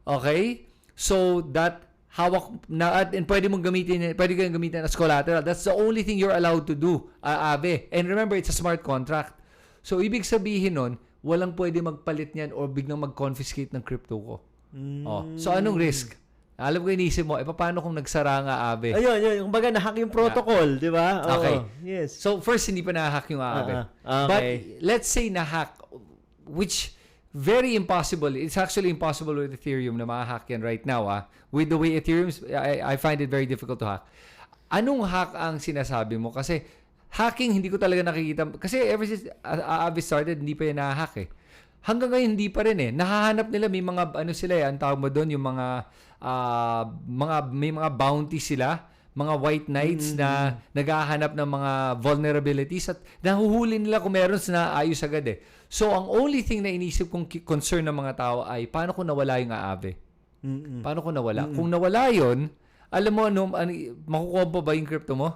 [SPEAKER 2] Okay? So that hawak na and pwede kang gamitin as collateral. That's the only thing you're allowed to do, Aave. And remember, it's a smart contract. So ibig sabihin nun, walang pwede magpalit niyan or biglang mag-confiscate ng crypto ko. So anong risk? Alam ko inisip mo, paano kung nagsara nga Aave?
[SPEAKER 1] Ayun. Kumbaga na-hack yung protocol, di ba?
[SPEAKER 2] Okay.
[SPEAKER 1] Yes.
[SPEAKER 2] So first, hindi pa na-hack yung Aave.
[SPEAKER 1] Okay.
[SPEAKER 2] But let's say na-hack, which very impossible. It's actually impossible with Ethereum na ma-hack yan right now. With the way Ethereum, I find it very difficult to hack. Anong hack ang sinasabi mo? Kasi hacking, hindi ko talaga nakikita. Kasi ever since Aave started, hindi pa yan na-hack Hanggang ngayon, hindi pa rin Nahahanap nila, may mga, sila ang tawag mo doon, yung may mga bounty sila mga white knights na naghahanap ng mga vulnerabilities at nahuhuli nila kung meron na ayos agad eh. So, ang only thing na inisip kong concern ng mga tao ay paano kung nawala yung Aave? Paano kung nawala? Kung nawala yun, alam mo, makukuha pa ba yung crypto mo?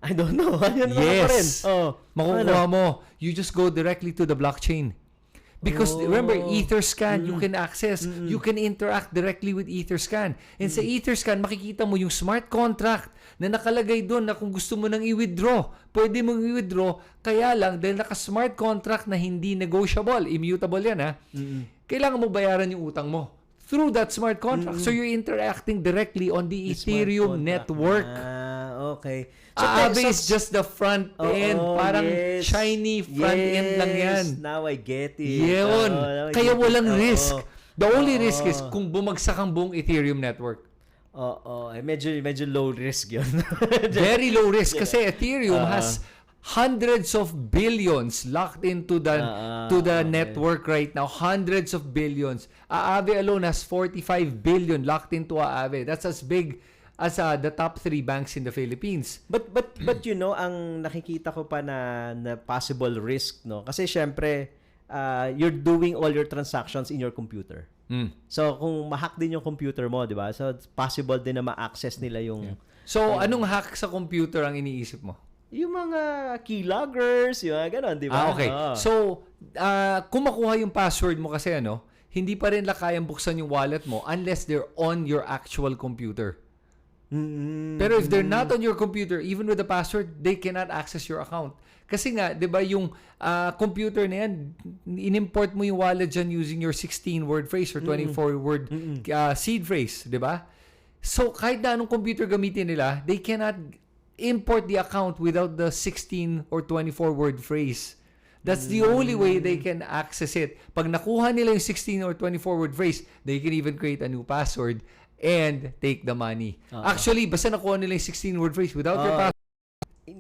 [SPEAKER 1] I don't know. Ayun pa rin.
[SPEAKER 2] Yes. Makukuha mo. You just go directly to the blockchain. Because remember, Etherscan, you can access, you can interact directly with Etherscan. And sa Etherscan, makikita mo yung smart contract na nakalagay doon na kung gusto mo nang i-withdraw, pwede mong i-withdraw. Kaya lang, dahil naka-smart contract na hindi negotiable, immutable yan ha, kailangan mo bayaran yung utang mo through that smart contract. So you're interacting directly on the Ethereum network.
[SPEAKER 1] Okay.
[SPEAKER 2] Aave is just the front end. Parang shiny front end lang yan.
[SPEAKER 1] Now I get it.
[SPEAKER 2] Yun. Kaya walang risk. The only risk is kung bumagsak ang buong Ethereum network.
[SPEAKER 1] Medyo low risk yun.
[SPEAKER 2] Very low risk kasi Ethereum has hundreds of billions locked into the network right now. Hundreds of billions. Aave alone has 45 billion locked into Aave. That's as big as the top 3 banks in the Philippines.
[SPEAKER 1] But ang nakikita ko pa na possible risk, no? Kasi syempre, you're doing all your transactions in your computer. So kung ma-hack din yung computer mo, 'di ba? So it's possible din na ma-access nila yung
[SPEAKER 2] So anong hack sa computer ang iniisip mo?
[SPEAKER 1] Yung mga keyloggers, yung gano'n, 'di ba?
[SPEAKER 2] Okay. So kung makuha yung password mo kasi hindi pa rin kayang buksan yung wallet mo unless they're on your actual computer. Pero if they're not on your computer, even with the password, they cannot access your account. Kasi nga, 'di ba, yung computer na yan, inimport mo yung wallet dyan using your 16-word phrase or 24-word seed phrase, 'di ba? So kahit na anong computer gamitin nila, they cannot import the account without the 16 or 24-word phrase. That's the only way they can access it. Pag nakuha nila yung 16 or 24-word phrase, they can even create a new password and take the money. Actually, basta nakuha nila yung 16-word phrase without your password,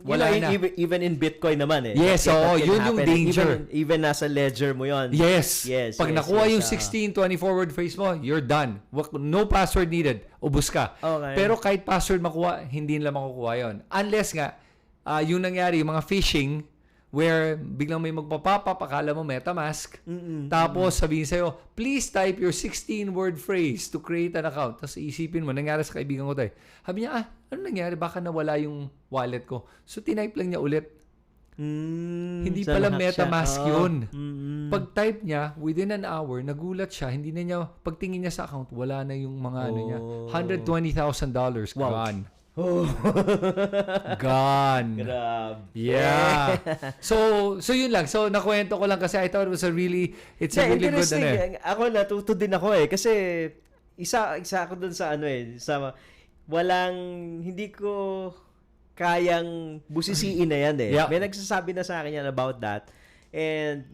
[SPEAKER 2] wala na.
[SPEAKER 1] Even in Bitcoin naman eh.
[SPEAKER 2] Yes, yun yung danger.
[SPEAKER 1] Even nasa ledger mo yon.
[SPEAKER 2] Yes. Pag nakuha yung 16, 24-word phrase mo, you're done. No password needed. Ubus ka.
[SPEAKER 1] Okay.
[SPEAKER 2] Pero kahit password makuha, hindi nila makukuha yon. Unless nga, yung nangyari, yung mga phishing, where biglang may magpapapa, akala mo MetaMask, tapos sabihin sa'yo, please type your 16-word phrase to create an account. Tapos isipin mo, nangyari sa kaibigan ko tayo. Sabi niya, ano nangyari? Baka nawala yung wallet ko. So, tinype lang niya ulit. Hindi pala MetaMask yun. Pag-type niya, within an hour, nagulat siya, hindi na niya, pagtingin niya sa account, wala na yung mga niya. $120,000 gone. Gone.
[SPEAKER 1] Grabe.
[SPEAKER 2] Yeah. So yun lang. So nakwento ko lang kasi I thought it was a really really good
[SPEAKER 1] Ako natuto din ako kasi isa ako dun sa sa hindi ko kayang busisiin na yan eh.
[SPEAKER 2] Yeah.
[SPEAKER 1] May nagsasabi na sa akin yan about that. And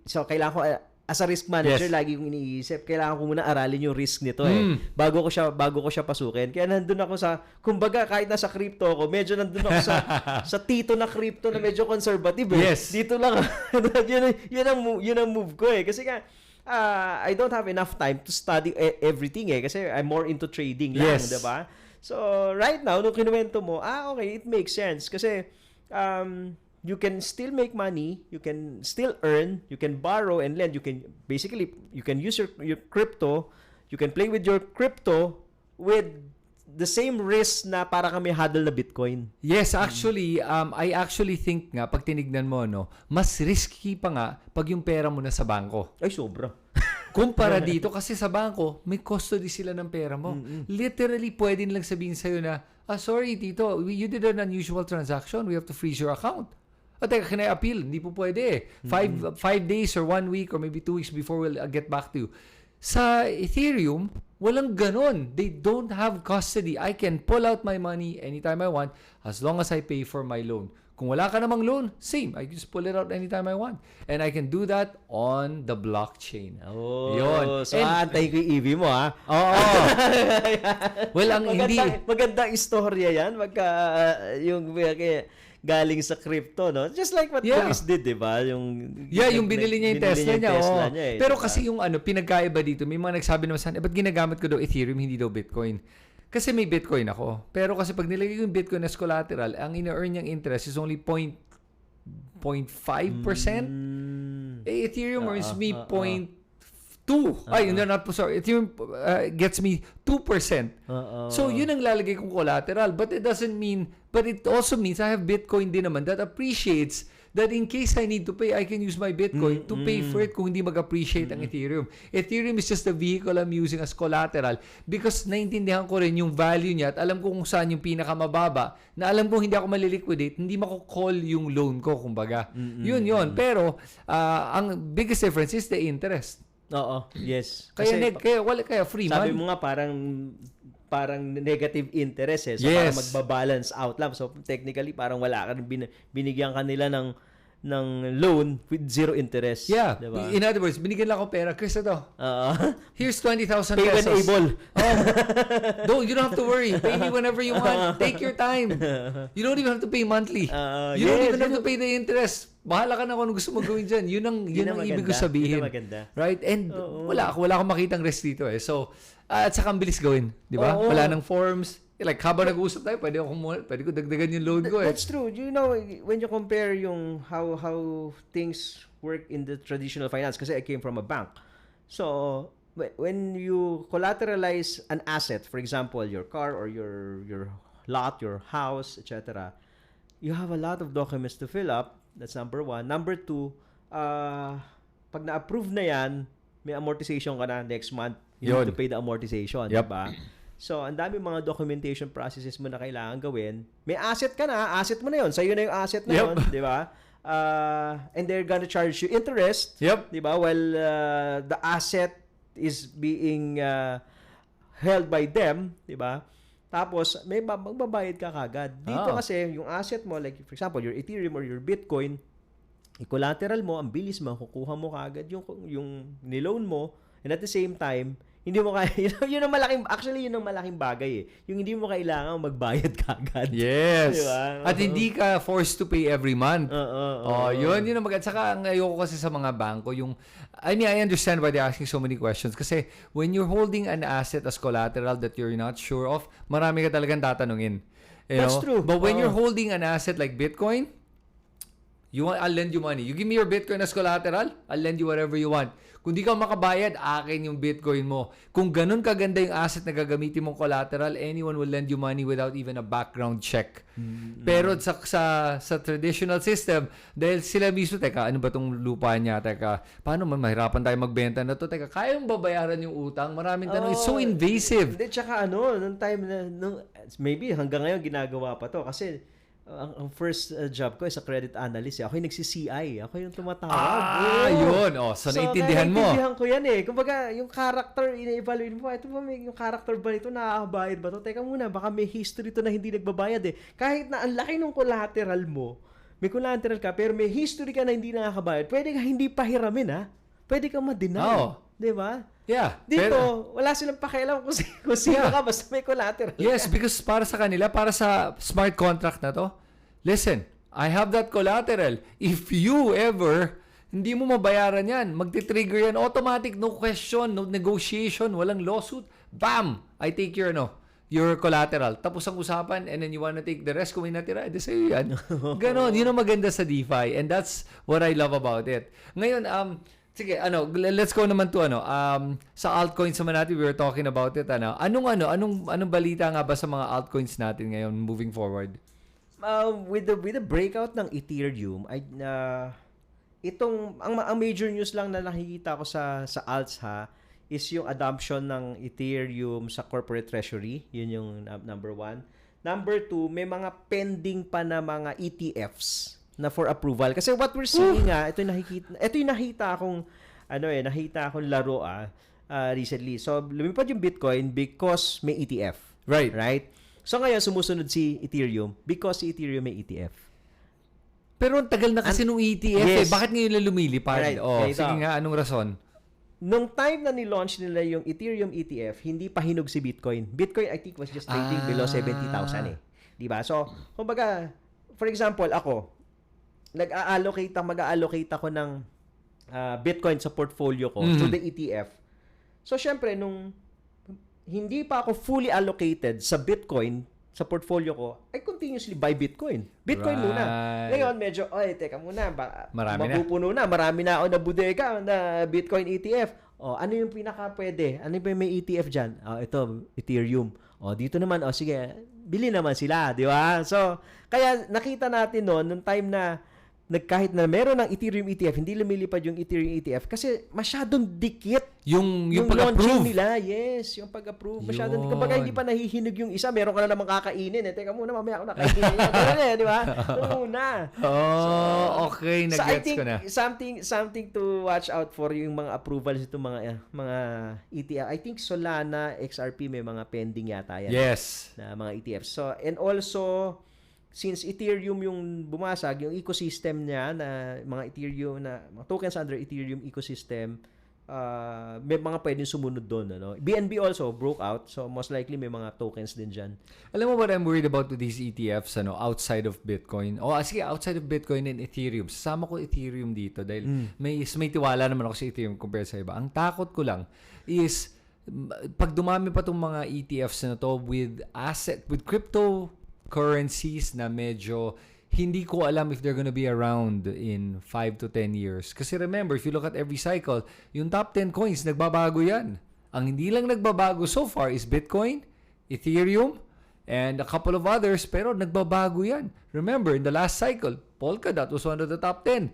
[SPEAKER 1] so kailangan ko as a risk manager, lagi kong iniisip, kailangan ko muna aralin yung risk nito eh. Bago ko siya pasukin. Kaya nandun ako kumbaga kahit nasa crypto ako, medyo nandun ako sa tito na crypto na medyo conservative eh.
[SPEAKER 2] Yes.
[SPEAKER 1] Dito lang. yun ang move ko eh. Kasi nga, I don't have enough time to study everything eh. Kasi I'm more into trading lang, diba? So, right now, nung kinuwento mo, okay, it makes sense. Kasi, you can still make money, you can still earn, you can borrow and lend, you can use your crypto, you can play with your crypto with the same risk na para kami hodl na Bitcoin.
[SPEAKER 2] Yes, actually, I actually think nga, pag tinignan mo, mas risky pa nga pag yung pera mo na sa bangko.
[SPEAKER 1] Ay, sobra.
[SPEAKER 2] Kumpara dito, kasi sa bangko, may custody sila ng pera mo. Literally, pwede nilang sabihin sa'yo na, sorry, tito, you did an unusual transaction, we have to freeze your account. Teka, can I appeal? Hindi po pwede. 5 days or 1 week or maybe 2 weeks before we'll get back to you. Sa Ethereum, walang ganon. They don't have custody. I can pull out my money anytime I want as long as I pay for my loan. Kung wala ka namang loan, same. I just pull it out anytime I want. And I can do that on the blockchain.
[SPEAKER 1] Yun. So, antay ko yung EV mo, ha?
[SPEAKER 2] Oo. Well,
[SPEAKER 1] magandang istorya yan. Galing sa crypto, no? Just like what Chris did, di ba? Yung
[SPEAKER 2] binili niya yung Tesla niya.
[SPEAKER 1] Eh,
[SPEAKER 2] pero kasi yung pinagkaiba dito, may mga nagsabi naman sa akin, ba't ginagamit ko daw Ethereum, hindi daw Bitcoin? Kasi may Bitcoin ako. Pero kasi pag nilagay ko yung Bitcoin as collateral, ang ina-earn niyang interest is only 0.5%. Eh, Ethereum earns me 0.2. Ay, no, not sorry. Ethereum gets me 2%. So, yun ang lalagay kong collateral. But it also means I have Bitcoin din naman that appreciates that in case I need to pay, I can use my Bitcoin to pay for it kung hindi mag-appreciate ang Ethereum. Ethereum is just the vehicle I'm using as collateral because naintindihan ko rin yung value niya at alam ko kung saan yung pinakamababa na alam ko hindi ako maliliquidate, hindi mako-call yung loan ko, kumbaga. Yun. Pero, ang biggest difference is the interest.
[SPEAKER 1] Oo, yes.
[SPEAKER 2] Kaya free man.
[SPEAKER 1] Sabi mo nga parang negative interest eh. So
[SPEAKER 2] Yes.
[SPEAKER 1] parang magba-balance out lang. So technically parang wala ka binigyan kanila ng loan with zero interest.
[SPEAKER 2] Yeah.
[SPEAKER 1] Diba?
[SPEAKER 2] In other words, binigyan lang ako pera. Chris, ito. Here's 20,000
[SPEAKER 1] Pay when
[SPEAKER 2] pesos.
[SPEAKER 1] able.
[SPEAKER 2] You don't have to worry. Pay me whenever you want. Take your time. You don't even have to pay monthly. You don't even have to pay the interest. Bahala ka na kung ano gusto mo gawin dyan. Yun ang ibig ko sabihin.
[SPEAKER 1] Yun ang maganda.
[SPEAKER 2] Right? And wala akong makitang risk dito eh. So, at saka ang bilis gawin. Di ba? Wala nang forms. Like, habang nag-uusap tayo, pwede ko dagdagan yung load ko eh.
[SPEAKER 1] That's true. You know, when you compare yung how things work in the traditional finance, kasi I came from a bank. So, when you collateralize an asset, for example, your car or your lot, your house, etc., you have a lot of documents to fill up. That's number one. Number two, pag na-approve na yan, may amortization ka na next month. You need to pay the amortization.
[SPEAKER 2] Yep.
[SPEAKER 1] Diba? So, ang dami mga documentation processes mo na kailangan gawin. May asset ka na, asset mo na yun. Sa'yo na yung asset na yun, di ba? And they're gonna charge you interest, di ba? While the asset is being held by them, di ba? Tapos, may magbabayad ka kagad. Dito kasi, yung asset mo, like for example, your Ethereum or your Bitcoin, i-collateral mo, ang bilis mo, kukuha mo kagad yung niloan mo, and at the same time, hindi mo kaya, yun ang malaking bagay eh. Yung hindi mo kailangan magbayad kagad.
[SPEAKER 2] Yes.
[SPEAKER 1] Diba?
[SPEAKER 2] At hindi ka forced to pay every month. Yun ang maganda. Saka ang ayoko kasi sa mga bangko, I understand why they're asking so many questions. Kasi when you're holding an asset as collateral that you're not sure of, marami ka talagang tatanungin.
[SPEAKER 1] That's true.
[SPEAKER 2] But when you're holding an asset like Bitcoin, I'll lend you money. You give me your Bitcoin as collateral, I'll lend you whatever you want. Kung di ka makabayad, akin yung Bitcoin mo. Kung ganun kaganda yung asset na gagamitin mong collateral, anyone will lend you money without even a background check. Pero sa traditional system, dahil sila mismo, teka, ano ba tong lupa niya? Teka, paano man mahirapan tayo magbenta na to? Teka, kaya mong babayaran yung utang? Maraming tanong. It's so invasive.
[SPEAKER 1] Hindi, tsaka nung time na, maybe hanggang ngayon ginagawa pa to. Kasi, ang first job ko is a credit analyst. Ako yung nagsi-CI. Ako yung tumatawag.
[SPEAKER 2] Yun. So, naintindihan mo.
[SPEAKER 1] Naintindihan ko yan eh. Kumbaga, yung character, ina-evaluate mo, ito ba, yung character ba nito, nakakabayad ba to? Teka muna, baka may history to na hindi nagbabayad eh. Kahit na ang laki ng collateral mo, may collateral ka, pero may history ka na hindi nakakabayad, pwede ka hindi pahiramin ha. Pwede ka ma-deny. Diba?
[SPEAKER 2] Yeah.
[SPEAKER 1] Dito, wala silang pakialam kung sino ka, basta may collateral.
[SPEAKER 2] Yes, because para sa kanila, para sa smart contract na to, listen, I have that collateral. If you ever, hindi mo mabayaran yan, magti-trigger yan, automatic, no question, no negotiation, walang lawsuit, bam! I take your collateral. Tapos ang usapan, and then you wanna take the rest, kung may natira, edi sa'yo yan. Ganon, yun ang maganda sa DeFi, and that's what I love about it. Ngayon, sige, let's go naman to sa altcoins naman natin, we were talking about it, anong balita nga ba sa mga altcoins natin ngayon moving forward?
[SPEAKER 1] With the breakout ng Ethereum, ang major news lang na nakikita ko sa alts is yung adoption ng Ethereum sa corporate treasury. Yun yung number one. Number two, may mga pending pa na mga ETFs na for approval. Kasi what we're seeing ito yung nakita akong laro recently. So, lumipad yung Bitcoin because may ETF. Right? So, ngayon, sumusunod si Ethereum because si Ethereum may ETF.
[SPEAKER 2] Pero ang tagal na kasi nung ETF Bakit ngayon lang lumilipad?
[SPEAKER 1] Right.
[SPEAKER 2] Sige nga, anong rason?
[SPEAKER 1] Nung time na ni-launch nila yung Ethereum ETF, hindi pa hinog si Bitcoin. Bitcoin, I think, was just trading below 70,000 eh. Diba? So, kumbaga, for example, ako, mag-allocate ako ng Bitcoin sa portfolio ko through the ETF. So, syempre, nung hindi pa ako fully allocated sa Bitcoin sa portfolio ko, I continuously buy Bitcoin. Bitcoin muna.
[SPEAKER 2] Right.
[SPEAKER 1] Ngayon, medyo, teka muna,
[SPEAKER 2] Marami na.
[SPEAKER 1] mapupuno na. Marami na ako na bodega na Bitcoin ETF. Ano yung pinaka pwede? Ano yung may ETF dyan? Ito, Ethereum. Dito naman, sige, bili naman sila, di ba? So, kaya nakita natin noon, nung time na kahit na meron ng Ethereum ETF, hindi lumilipad yung Ethereum ETF kasi masyadong dikit
[SPEAKER 2] Yung
[SPEAKER 1] launching
[SPEAKER 2] pag-approve.
[SPEAKER 1] nila. Yes, yung pag-approve. Masyadong,
[SPEAKER 2] Yun.
[SPEAKER 1] kapag hindi pa nahihinog yung isa, meron ka na namang kakainin. Teka muna, mamaya ako nakainin. Ganun di ba? Muna.
[SPEAKER 2] Okay,
[SPEAKER 1] So, I
[SPEAKER 2] nag-gets
[SPEAKER 1] think
[SPEAKER 2] ko na.
[SPEAKER 1] something to watch out for yung mga approvals itong mga ETF. I think Solana, XRP may mga pending yata yan.
[SPEAKER 2] Yes.
[SPEAKER 1] Na mga ETFs. So, and also, since Ethereum yung bumasag, yung ecosystem niya na mga Ethereum na mga tokens under Ethereum ecosystem, may mga pwedeng sumunod doon, ano. BNB also broke out, so most likely may mga tokens din diyan.
[SPEAKER 2] Alam mo what I'm worried about with these ETFs outside of Bitcoin? Sige, outside of Bitcoin and Ethereum. Sasama ko Ethereum dito dahil may tiwala naman ako sa Ethereum compared sa iba. Ang takot ko lang is pag dumami pa tong mga ETFs na to with cryptocurrencies na medyo hindi ko alam if they're gonna be around in 5 to 10 years. Kasi remember, if you look at every cycle, yung top 10 coins, nagbabago yan. Ang hindi lang nagbabago so far is Bitcoin, Ethereum, and a couple of others, pero nagbabago yan. Remember, in the last cycle, Polkadot was one of the top 10.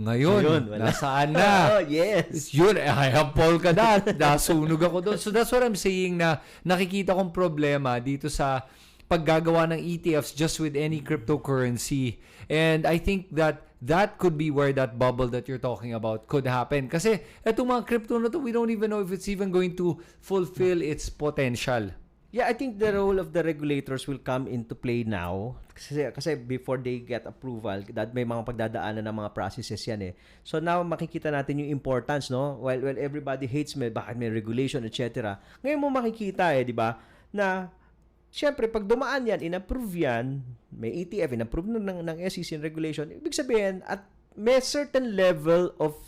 [SPEAKER 2] Ngayon,
[SPEAKER 1] wala.
[SPEAKER 2] nasaan na?
[SPEAKER 1] Yes.
[SPEAKER 2] Yun, I have Polkadot. Nasunog ako doon. So that's what I'm saying na nakikita kong problema dito sa paggagawa ng ETFs just with any cryptocurrency. And I think that could be where that bubble that you're talking about could happen. Kasi etong mga crypto na to, we don't even know if it's even going to fulfill its potential.
[SPEAKER 1] Yeah, I think the role of the regulators will come into play now. Kasi before they get approval, that may mga pagdadaanan ng mga processes yan eh. So now makikita natin yung importance, no? While everybody hates bakit may regulation, etc. Ngayon mo makikita di ba, na siyempre, pag dumaan yan, in-approve yan, may ETF, in-approve ng SEC in regulation, ibig sabihin, at may certain level of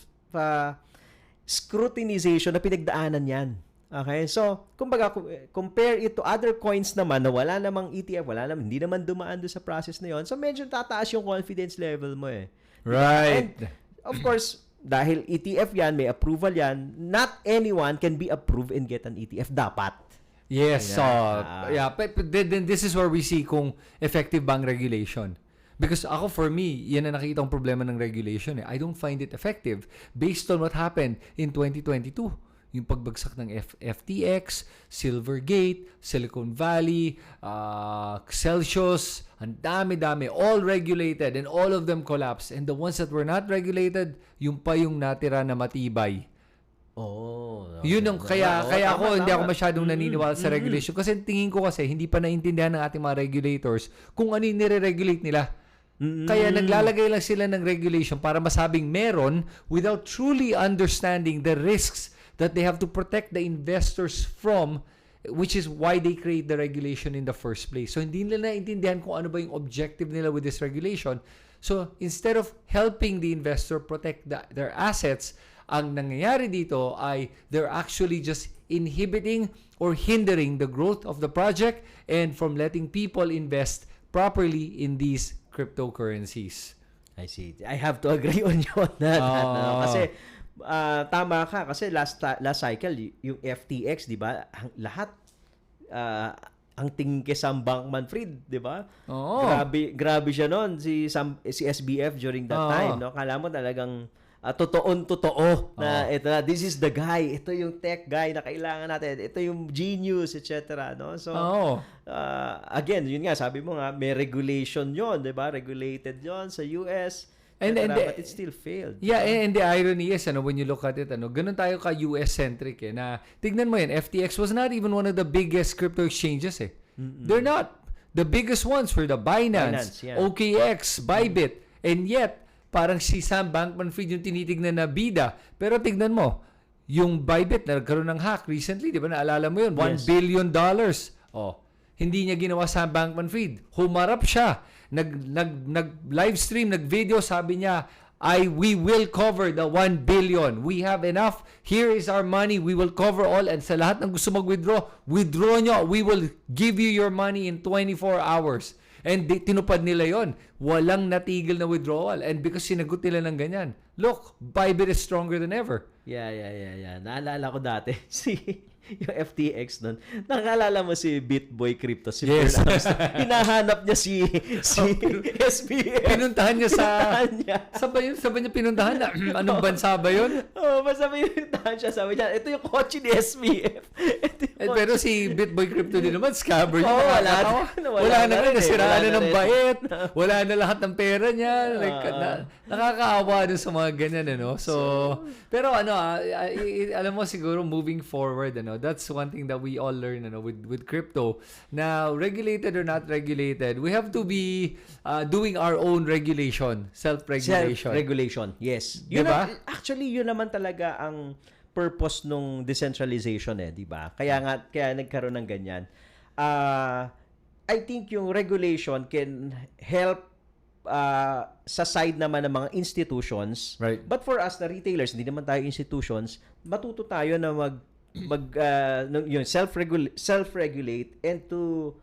[SPEAKER 1] scrutinization na pinagdaanan yan. Okay? So, kumbaga, compare it to other coins naman na wala namang ETF, hindi naman dumaan doon sa process na yon. So, medyo tataas yung confidence level mo eh.
[SPEAKER 2] Right.
[SPEAKER 1] And, of course, dahil ETF yan, may approval yan, not anyone can be approved and get an ETF. Dapat.
[SPEAKER 2] Yes, but then this is where we see kung effective bang regulation. Because for me, yan ang nakikita kong problema ng regulation. I don't find it effective based on what happened in 2022. Yung pagbagsak ng FTX, Silvergate, Silicon Valley, Celsius, ang dami-dami, all regulated and all of them collapsed. And the ones that were not regulated, yung pa yung natira na matibay. Yun ang kaya ako hindi ako masyadong naniniwala sa regulation kasi tingin ko kasi hindi pa naintindihan ng ating mga regulators kung ano yung nire-regulate nila. Kaya naglalagay lang sila ng regulation para masabing meron without truly understanding the risks that they have to protect the investors from, which is why they create the regulation in the first place. So hindi nila naintindihan kung ano ba yung objective nila with this regulation. So instead of helping the investor protect their assets, ang nangyayari dito ay they're actually just inhibiting or hindering the growth of the project and from letting people invest properly in these cryptocurrencies.
[SPEAKER 1] I see. I have to agree on you on that. Kasi tama ka kasi last cycle yung FTX, 'di ba? Lahat ang tingin kay Sam Bankman-Fried, 'di ba? Grabe siya noon si SBF during that time, no? Kala mo talagang totoo na ito na, this is the guy, ito yung tech guy na kailangan natin, ito yung genius, etc. No? So, again, yun nga, sabi mo nga, may regulation yon, di ba? Regulated yon sa US, but it still failed.
[SPEAKER 2] Yeah, and the irony is, when you look at it, ganun tayo ka US-centric na, tignan mo yan, FTX was not even one of the biggest crypto exchanges eh. They're not. The biggest ones were the Binance yeah. OKX, Bybit, and yet, parang si Sam Bankman-Fried yung tinitignan na bida. Pero tignan mo, yung Bybit na nagkaroon ng hack recently, di ba? Naalala mo yun? $1 billion. Hindi niya ginawa Sam Bankman-Fried. Humarap siya. Nag-live stream, nag-video, sabi niya, we will cover the 1 billion. We have enough. Here is our money. We will cover all. And sa lahat ng gusto mag-withdraw, withdraw nyo. We will give you your money in 24 hours. And tinupad nila yon. Walang natigil na withdrawal. And because sinagot nila ng ganyan, look, Bybit is stronger than ever.
[SPEAKER 1] Yeah. Naalala ko dati yung FTX nun. Nakaalala mo si Bitboy Crypto, si
[SPEAKER 2] Yes.
[SPEAKER 1] hinahanap niya si SBF.
[SPEAKER 2] Pinuntahan niya sa...
[SPEAKER 1] Pinuntahan niya.
[SPEAKER 2] Saan ba niya pinuntahan na? Anong bansa ba yun?
[SPEAKER 1] Basta may pinuntahan siya. Sabi niya, ito yung kotse ni SBF.
[SPEAKER 2] Pero si Bitboy Crypto din naman, scammer niya.
[SPEAKER 1] Wala
[SPEAKER 2] Wala na rin. Nasiraan
[SPEAKER 1] Wala
[SPEAKER 2] na ng
[SPEAKER 1] rin.
[SPEAKER 2] bait. Wala na lahat ng pera niya. Nakakaawa dun sa mga ganyan, ano? So, pero alam mo siguro, moving forward, that's one thing that we all learn, with crypto. Now, regulated or not regulated, we have to be doing our own regulation, self-regulation.
[SPEAKER 1] Self-regulation, yes.
[SPEAKER 2] Diba?
[SPEAKER 1] Actually, yun naman talaga ang purpose nung decentralization, di ba? Kaya nagkaroon ng ganyan. I think yung regulation can help sa side naman ng mga institutions.
[SPEAKER 2] Right.
[SPEAKER 1] But for us, na retailers, hindi naman tayo institutions, matuto tayo na yung self-regulate and to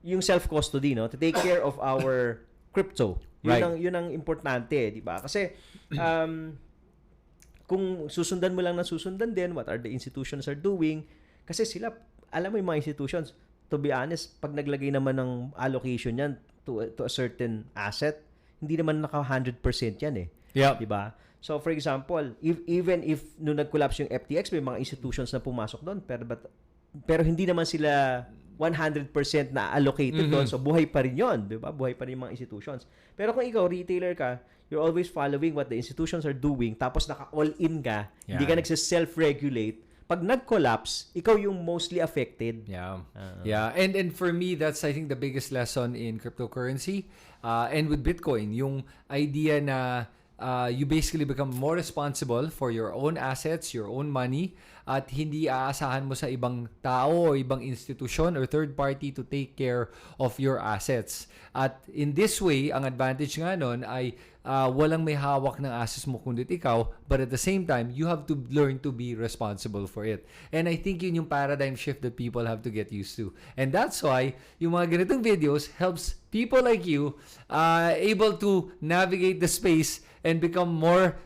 [SPEAKER 1] yung self-custody, to take care of our crypto. Yun ang importante, di ba? Kasi kung susundan mo lang ng susundan din what are the institutions are doing, kasi sila, alam mo yung mga institutions, to be honest, pag naglagay naman ng allocation yan to a certain asset, hindi naman naka 100% yan
[SPEAKER 2] Yep.
[SPEAKER 1] di ba? So for example, even if nung nag-collapse yung FTX, may mga institutions na pumasok doon, pero hindi naman sila 100% na allocated doon. So buhay pa rin 'yon, 'di ba? Buhay pa rin yung mga institutions. Pero kung ikaw retailer ka, you're always following what the institutions are doing, tapos naka-all-in ka, hindi ka nagse-self-regulate. Pag nag-collapse, ikaw yung mostly affected.
[SPEAKER 2] Yeah. And for me, that's I think the biggest lesson in cryptocurrency and with Bitcoin, yung idea na you basically become more responsible for your own assets, your own money, at hindi aasahan mo sa ibang tao o ibang institusyon or third party to take care of your assets. At in this way, ang advantage nga nun ay walang may hawak ng assets mo kundi ikaw, but at the same time, you have to learn to be responsible for it. And I think yun yung paradigm shift that people have to get used to. And that's why yung mga ganitong videos helps people like you able to navigate the space and become more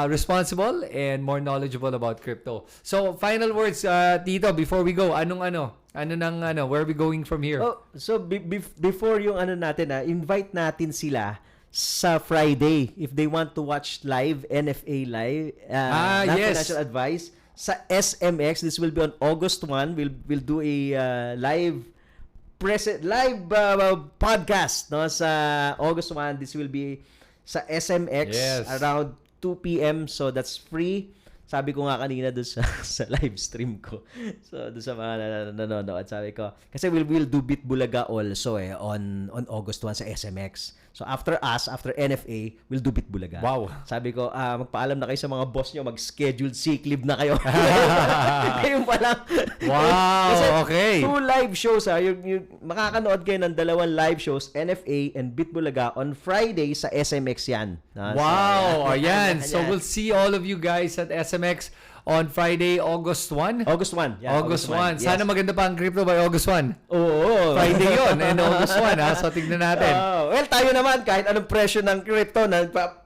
[SPEAKER 2] responsible and more knowledgeable about crypto. So, final words, Tito, before we go, where are we going from here?
[SPEAKER 1] So before yung natin, invite natin sila sa Friday if they want to watch live NFA live
[SPEAKER 2] yes,
[SPEAKER 1] financial advice sa SMX. This will be on August 1. We'll do a live podcast sa August 1. This will be sa SMX around 2 p.m. So that's free. Sabi ko nga kanina doon sa live stream ko. So doon sa mga nanonood, sabi ko, kasi we'll do Bitbulaga also on August 1 sa SMX. So after NFA, we'll do Bitbulaga.
[SPEAKER 2] Wow.
[SPEAKER 1] Sabi ko, magpaalam na kayo sa mga boss nyo, mag-scheduled sick leave na kayo. Kayo pa lang.
[SPEAKER 2] Wow,
[SPEAKER 1] kasi
[SPEAKER 2] okay.
[SPEAKER 1] 2 live shows yung makakanood kayo ng 2 live shows, NFA and Bitbulaga on Friday sa SMX yan.
[SPEAKER 2] Wow, ayan. So we'll see all of you guys at SMX on Friday, August 1?
[SPEAKER 1] August 1. Yeah,
[SPEAKER 2] August 1.
[SPEAKER 1] Yes.
[SPEAKER 2] Sana maganda pa ang crypto by August 1.
[SPEAKER 1] Oo.
[SPEAKER 2] Friday yun and August 1, So tignan natin.
[SPEAKER 1] Well, tayo naman, kahit anong presyo ng crypto,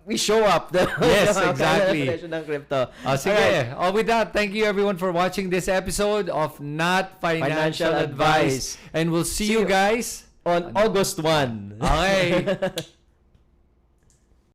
[SPEAKER 1] we show up.
[SPEAKER 2] Yes, exactly.
[SPEAKER 1] Presyo ng crypto.
[SPEAKER 2] Sige. Right. With that, thank you everyone for watching this episode of Not Financial Advice. And we'll see you guys
[SPEAKER 1] on August 1.
[SPEAKER 2] Okay.